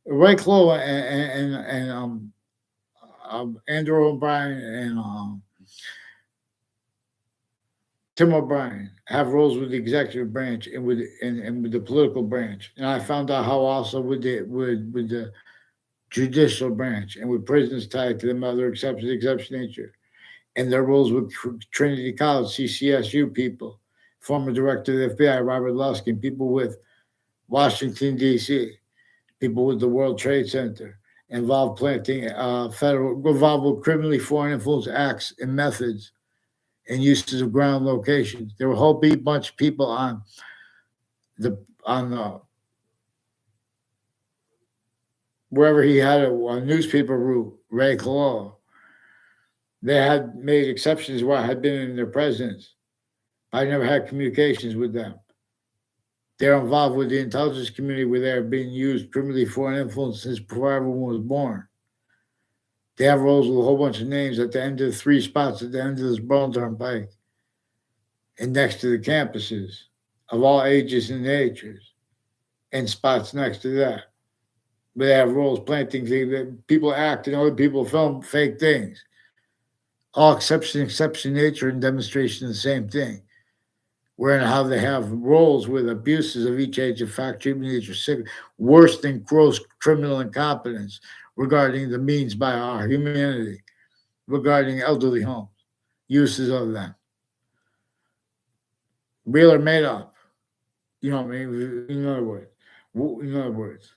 Ray Clow and Andrew O'Brien and Tim O'Brien have roles with the executive branch and with the political branch, and I found out how also with the judicial branch and with prisons tied to them other exception nature, and their roles with Trinity College, CCSU people, former director of the FBI, Robert Luskin, people with Washington, D.C., people with the World Trade Center, involved planting federal, involved with criminally foreign influence acts and methods and uses of ground locations. There were a whole big bunch of people the on the wherever he had a newspaper route, Ray Colon. They had made exceptions while I had been in their presence. I never had communications with them. They're involved with the intelligence community where they're being used criminally foreign influence since before everyone was born. They have roles with a whole bunch of names at the end of the three spots at the end of this Burn Turnpike and next to the campuses of all ages and natures and spots next to that. But they have roles planting things that people act and other people film fake things. All exception, nature, and demonstration of the same thing. Wherein how they have roles with abuses of each age of fact, treatment, nature, worse than gross criminal incompetence regarding the means by our humanity, regarding elderly homes, uses of them. Real or made up. You know what I mean? In other words.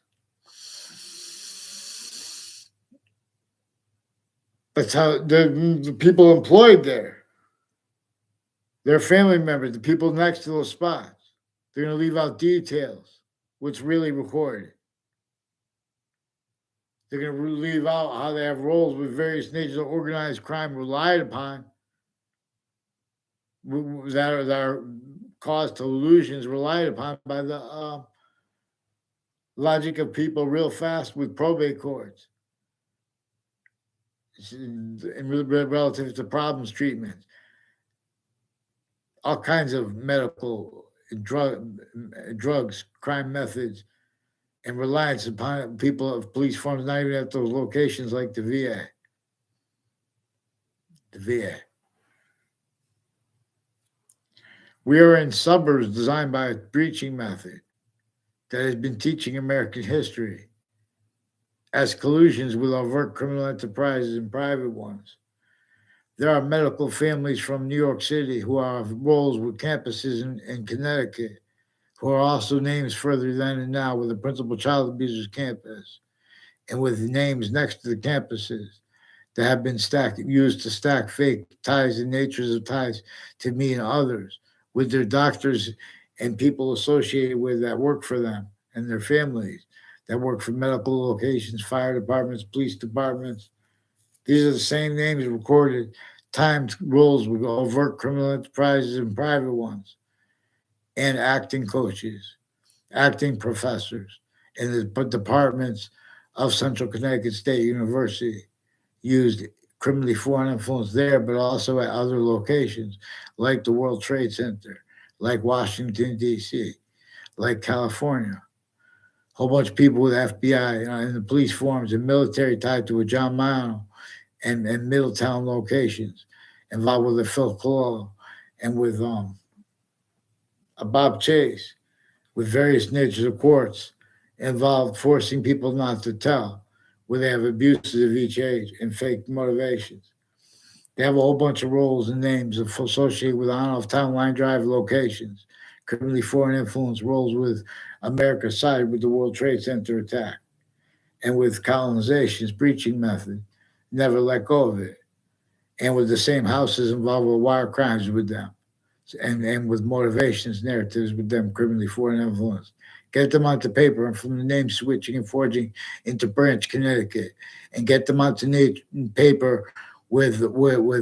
That's how the people employed there, their family members, the people next to those spots, they're going to leave out details, what's really recorded. They're going to leave out how they have roles with various natures of organized crime relied upon, that are caused to illusions relied upon by the logic of people real fast with probate courts and relative to problems treatment, all kinds of medical drugs, crime methods, and reliance upon people of police forms, not even at those locations like the VA. The VA. We are in suburbs designed by a breaching method that has been teaching American history as collusions with overt criminal enterprises and private ones. There are medical families from New York City who have roles with campuses in Connecticut, who are also names further then and now with the principal child abusers campus and with names next to the campuses that have been used to stack fake ties and natures of ties to me and others with their doctors and people associated with that work for them and their families that work for medical locations, fire departments, police departments. These are the same names recorded, timed roles with overt criminal enterprises and private ones, and acting coaches, acting professors in the departments of Central Connecticut State University used criminally foreign influence there, but also at other locations like the World Trade Center, like Washington, D.C., like California. A whole bunch of people with FBI and the police forms and military tied to a John Mano and Middletown locations involved with the Phil Colon and with a Bob Chase, with various natures of courts involved forcing people not to tell, where they have abuses of each age and fake motivations. They have a whole bunch of roles and names associated with on-off town line drive locations, criminally foreign influence roles with America side with the World Trade Center attack, and with colonization's breaching method, never let go of it, and with the same houses involved with wire crimes with them, and with motivations, narratives with them, criminally foreign influence. Get them onto paper and from the name switching and forging into Branch, Connecticut, and get them onto paper with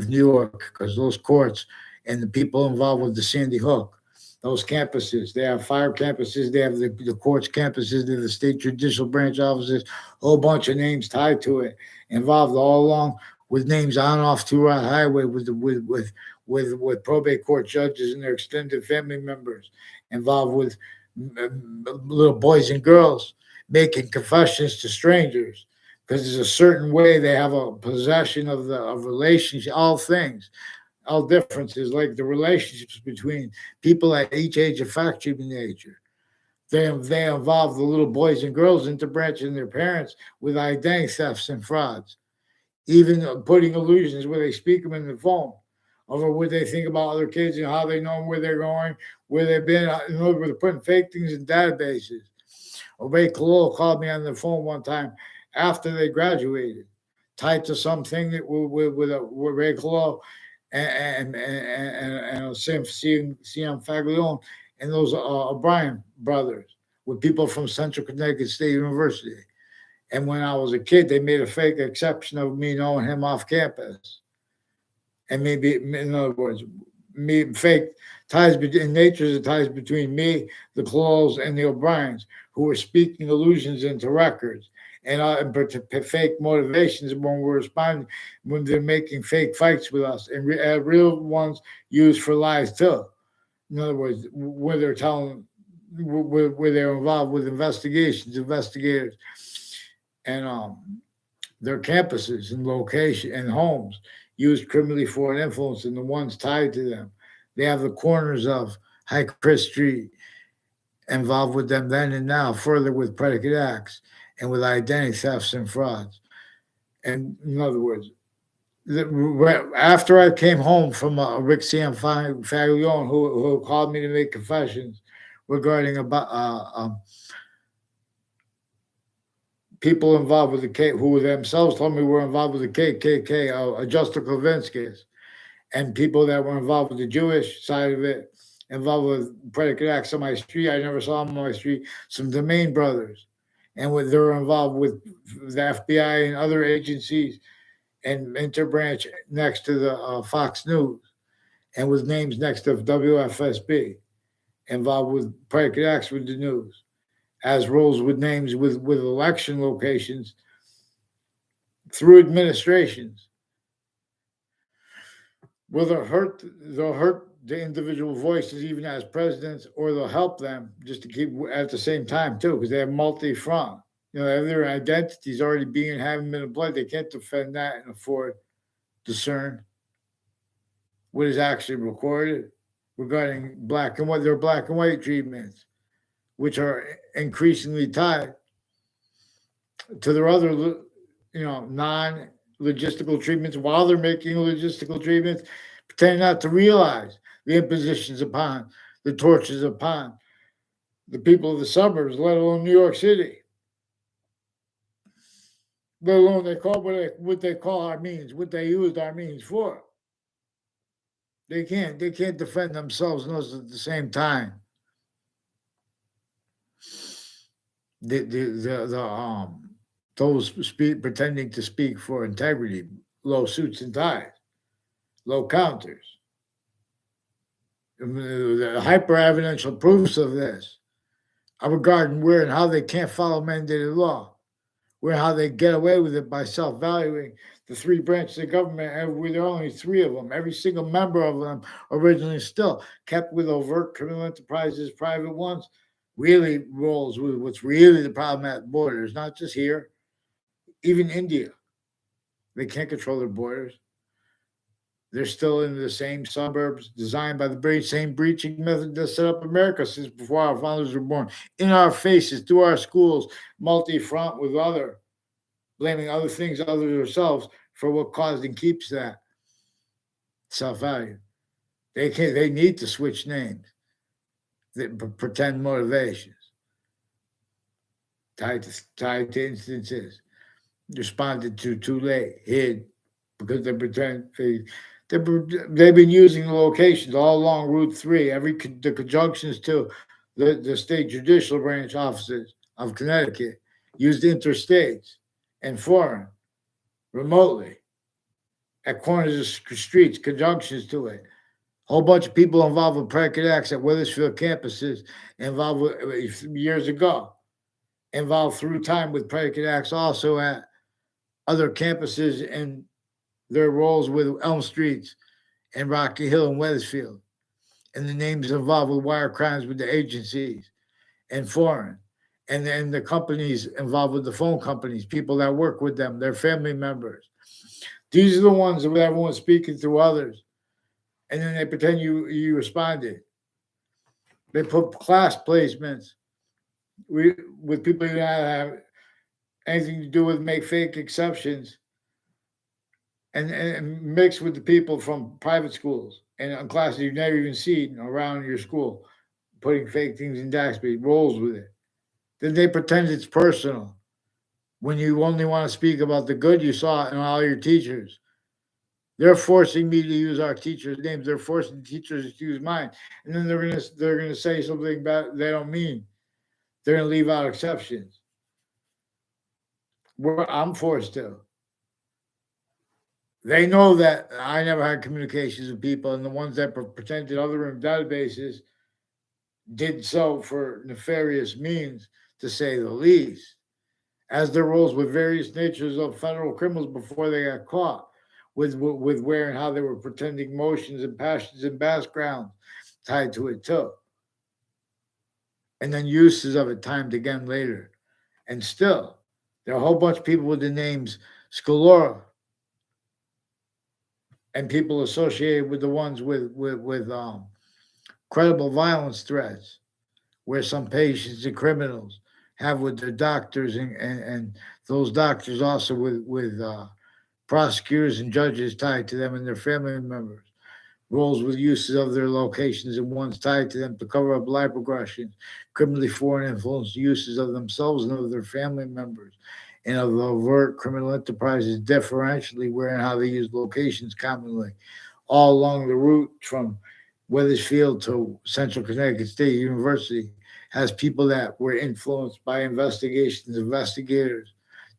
New York, because those courts and the people involved with the Sandy Hook, those campuses, they have fire campuses, they have the courts campuses, they have the state judicial branch offices, a whole bunch of names tied to it, involved all along with names on and off Two Route Highway with probate court judges and their extended family members, involved with little boys and girls making confessions to strangers, because there's a certain way they have a possession of relationship, all things, all differences, like the relationships between people at each age of fact treatment nature. They involve the little boys and girls into branching their parents with identity thefts and frauds, even putting illusions where they speak them in the phone over what they think about other kids and how they know where they're going, where they've been. In other words, putting fake things in databases. Ray Collusions called me on the phone one time after they graduated, tied to something that with Ray Collusions and Sam Faglione and those O'Brien brothers with people from Central Connecticut State University. And when I was a kid, they made a fake exception of me knowing him off campus. And maybe, in other words, me fake ties between nature's the ties between me, the Claws, and the O'Briens, who were speaking illusions into records and fake motivations when we're responding, when they're making fake fights with us, and real ones used for lies too. In other words, where they're telling, where they're involved with investigators, and their campuses and location and homes used criminally for an influence and the ones tied to them. They have the corners of High Chris Street involved with them then and now, further with predicate acts and with identity thefts and frauds. And in other words, after I came home from Rick Sam Faglione, who called me to make confessions regarding about people involved with the K, who themselves told me were involved with the KKK, Justin Kovinskis, and people that were involved with the Jewish side of it, involved with predicate acts on my street. I never saw them on my street. Some Domain brothers, and they were involved with the FBI and other agencies and Interbranch next to the Fox News, and with names next to WFSB, involved with predicate acts with the news, as roles with names with election locations through administrations. Will they'll hurt the individual voices even as presidents, or they'll help them just to keep at the same time too, because they have multi-front. Their identities already being having been applied. They can't defend that and afford discern what is actually recorded regarding black and white, their black and white treatments, which are increasingly tied to their other, non-logistical treatments, while they're making logistical treatments, pretending not to realize the impositions upon, the tortures upon the people of the suburbs, let alone New York City. Let alone what they call our means, what they used our means for. They can't defend themselves at the same time. Those pretending to speak for integrity, low suits and ties, low counters. The hyper evidential proofs of this are regarding where and how they can't follow mandated law, where how they get away with it by self-valuing the three branches of government, and there are only three of them. Every single member of them originally still kept with overt criminal enterprises, private ones, really rolls with what's really the problem at borders, not just here, even India. They can't control their borders. They're still in the same suburbs designed by the very same breaching method that set up America since before our founders were born. In our faces, through our schools, multi-front with blaming other things other than themselves for what caused and keeps that self-value. They need to switch names, pretend motivations, tied to instances, responded to too late, hid, because they pretend they've been using the locations all along Route 3, the conjunctions to the state judicial branch offices of Connecticut, used interstates and foreign, remotely, at corners of streets, conjunctions to it. A whole bunch of people involved with predicate acts at Wethersfield campuses, involved with, years ago, involved through time with predicate acts also at other campuses and their roles with Elm Streets and Rocky Hill and Wethersfield, and the names involved with wire crimes with the agencies and foreign, and the companies involved with the phone companies, people that work with them, their family members. These are the ones that everyone's speaking through others, and then they pretend you responded. They put class placements with people who don't have anything to do with, make fake exceptions and mix with the people from private schools and classes you've never even seen around your school, putting fake things in Daxby, rolls with it. Then they pretend it's personal when you only want to speak about the good you saw in all your teachers. They're forcing me to use our teachers' names. They're forcing teachers to use mine, and then they're gonna say something bad they don't mean. They're gonna leave out exceptions. Where I'm forced to. They know that I never had communications with people, and the ones that pretended other databases did so for nefarious means, to say the least, as their roles with various natures of federal criminals before they got caught, with where and how they were pretending emotions and passions and backgrounds tied to it too, and then uses of it timed again later. And still, there are a whole bunch of people with the names Scalora and people associated with the ones with credible violence threats, where some patients and criminals have with their doctors, and those doctors also with prosecutors and judges tied to them and their family members, roles with uses of their locations and ones tied to them to cover up life progressions, criminally foreign influence uses of themselves and of their family members, and of overt criminal enterprises differentially where and how they use locations commonly, all along the route from Weathersfield to Central Connecticut State University, has people that were influenced by investigators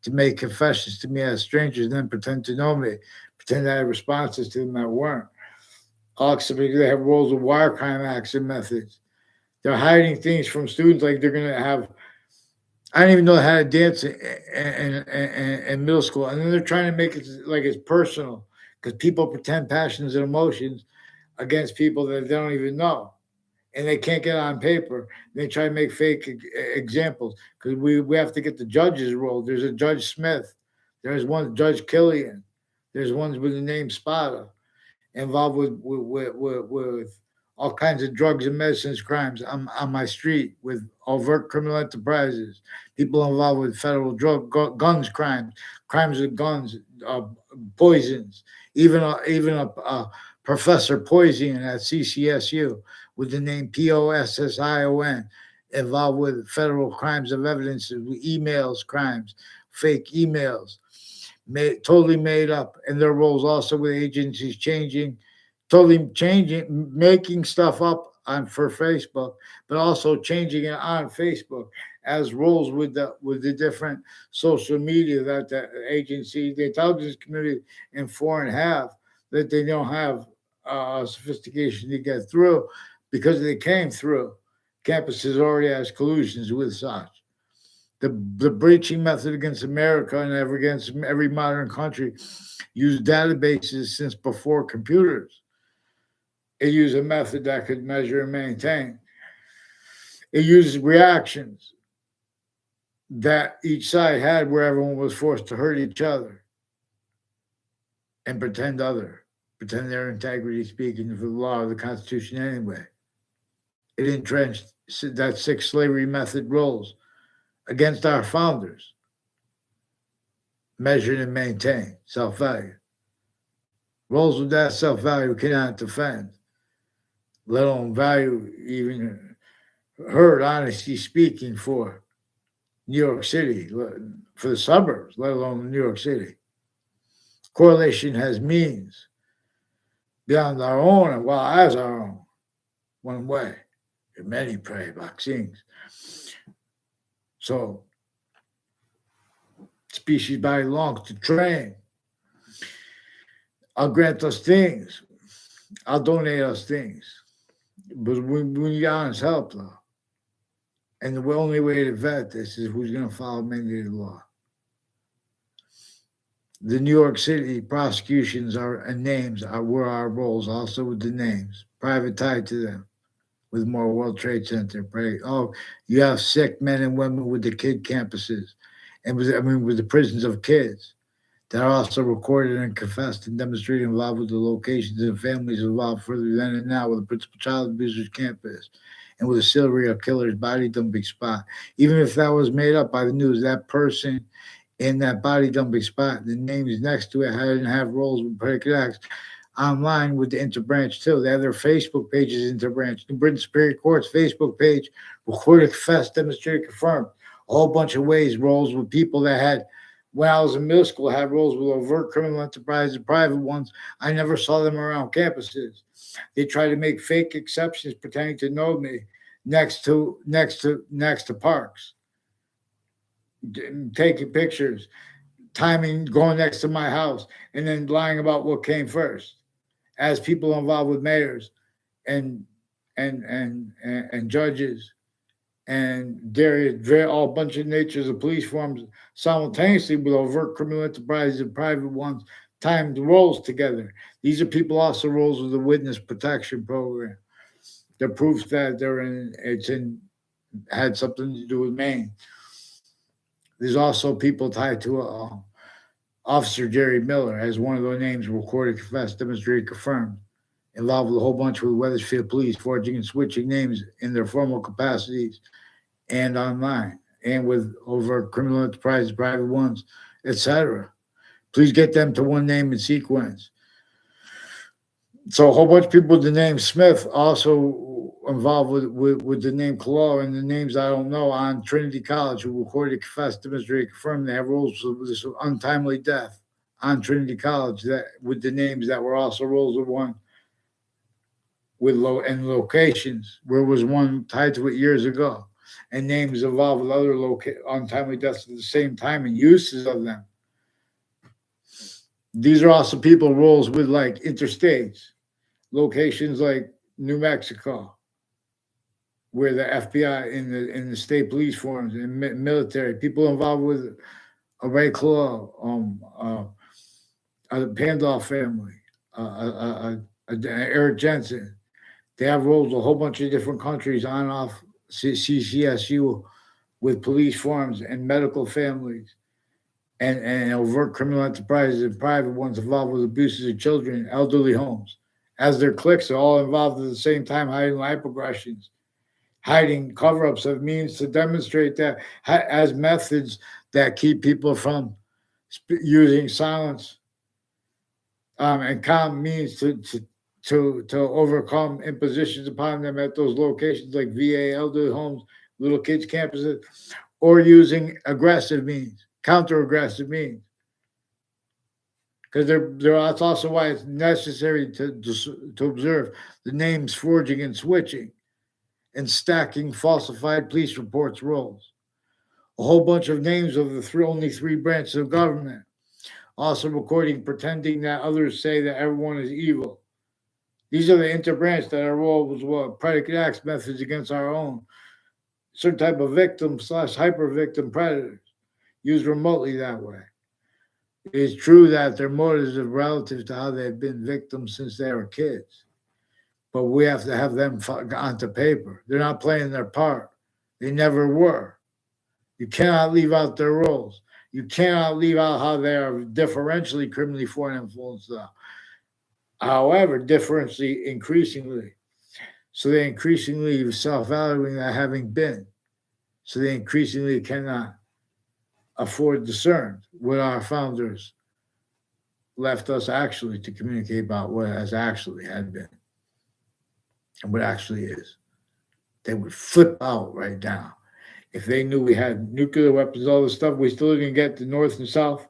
to make confessions to me as strangers, and then pretend to know me, pretend I had responses to them that weren't. Also, because they have roles of wire crime acts and methods. They're hiding things from students, like they're going to have. I didn't even know how to dance in middle school, and then they're trying to make it like it's personal because people pretend passions and emotions against people that they don't even know, and they can't get on paper. They try to make fake examples because we have to get the judges role. There's a Judge Smith. There's one Judge Killian. There's ones with the name Spada involved with all kinds of drugs and medicines crimes on my street, with overt criminal enterprises, people involved with federal guns crimes, crimes with guns, poisons, even a Professor Poison at CCSU with the name Possion, involved with federal crimes of evidence, emails crimes, fake emails, totally made up, and their roles also with agencies changing, totally changing, making stuff up on for Facebook, but also changing it on Facebook as roles with the different social media that the agency, the intelligence community, and foreign have, that they don't have sophistication to get through because they came through campuses already has collusions with such. The breaching method against America and against every modern country used databases since before computers. It used a method that could measure and maintain. It used reactions that each side had where everyone was forced to hurt each other and pretend their integrity speaking for the law of the Constitution anyway. It entrenched that six slavery method roles against our founders, measured and maintained self value. Roles with that self value cannot defend, let alone value, even heard honesty speaking for New York City, for the suburbs, let alone New York City. Correlation has means beyond our own and well as our own, one way. In many prey vaccines. So species body longs to train. I'll grant us things. I'll donate us things. But we need honest help, though. And the only way to vet this is who's going to follow mandated law. The New York City prosecutions are and names were our roles, also with the names, private tied to them, with more World Trade Center. Right? Oh, you have sick men and women with the kid campuses, and with the prisons of kids that are also recorded and confessed and demonstrated involved with the locations and families involved further then and now with the principal child abusers campus and with a serial killer's body dumping spot. Even if that was made up by the news, that person in that body dumping spot. The names next to it hadn't have roles with predicate acts online with the interbranch too. They have their Facebook pages interbranch. New Britain Superior Court's Facebook page, recorded, confessed, demonstrated, confirmed. A whole bunch of ways, roles with people that had, when I was in middle school, had roles with overt criminal enterprise and private ones. I never saw them around campuses. They try to make fake exceptions pretending to know me next to parks, taking pictures, timing, going next to my house, and then lying about what came first. As people involved with mayors and and judges and there is very all bunch of natures of police forms simultaneously with overt criminal enterprises and private ones timed roles together. These are people also roles with the witness protection program. The proof that they're in it's in had something to do with Maine. There's also people tied to Officer Jerry Miller as one of those names recorded, confessed, demonstrated, confirmed, involved with a whole bunch with Weathersfield Police, forging and switching names in their formal capacities and online, and with over criminal enterprises, private ones, etc. Please get them to one name in sequence. So a whole bunch of people with the name Smith also involved with the name Color and the names I don't know on Trinity College who recorded, confessed, demonstrated, confirmed they have rules of this untimely death on Trinity College that with the names that were also rules of one with and locations where was one tied to it years ago and names involved with other untimely deaths at the same time and uses of them. These are also people roles with like interstates, locations like New Mexico, where the FBI in the state police forms and military, people involved with a Ray Claw, a Pandolph family, Eric Jensen. They have roles a whole bunch of different countries on and off CCSU with police forms and medical families and overt criminal enterprises and private ones involved with abuses of children, elderly homes. As their cliques are all involved at the same time, hiding life progressions, hiding cover-ups of means to demonstrate that as methods that keep people from using silence and calm means to overcome impositions upon them at those locations like VA, elderly homes, little kids campuses, or using aggressive means, counter-aggressive means. Because that's also why it's necessary to observe the names forging and switching and stacking falsified police reports rolls. A whole bunch of names of the only three branches of government. Also recording, pretending that others say that everyone is evil. These are the interbranch that are rolled with what predicate acts methods against our own. Certain type of victim / hyper victim predators used remotely that way. It is true that their motives are relative to how they've been victims since they were kids, but we have to have them onto paper. They're not playing their part. They never were. You cannot leave out their roles. You cannot leave out how they are differentially criminally foreign influenced, though. However, differentially, increasingly. So they increasingly self-valuing that having been. So they increasingly cannot afford to discern what our founders left us actually to communicate about what has actually had been and what actually is. They would flip out right now. If they knew we had nuclear weapons, all this stuff, we still didn't get the North and South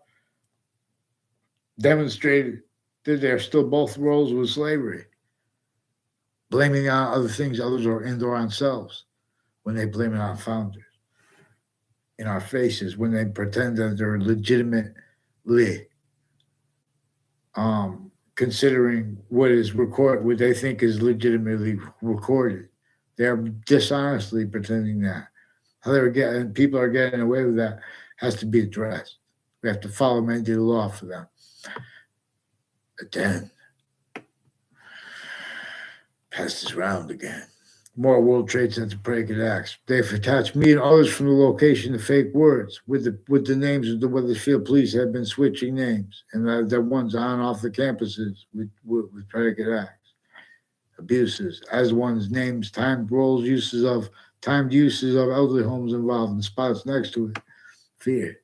demonstrated that they're still both roles with slavery, blaming on other things, others or on themselves when they blame it on founders in our faces, when they pretend that they're legitimately considering what is recorded, what they think is legitimately recorded. They're dishonestly pretending that. How they're getting, people are getting away with that has to be addressed. We have to follow mandatory law for them. But then, pass this round again. More World Trade Center predicate acts. They've attached me and others from the location to fake words with the names of the Weathersfield police have been switching names, and the ones on and off the campuses with predicate acts, abuses as one's names, timed roles, timed uses of elderly homes involved in spots next to it. Fear.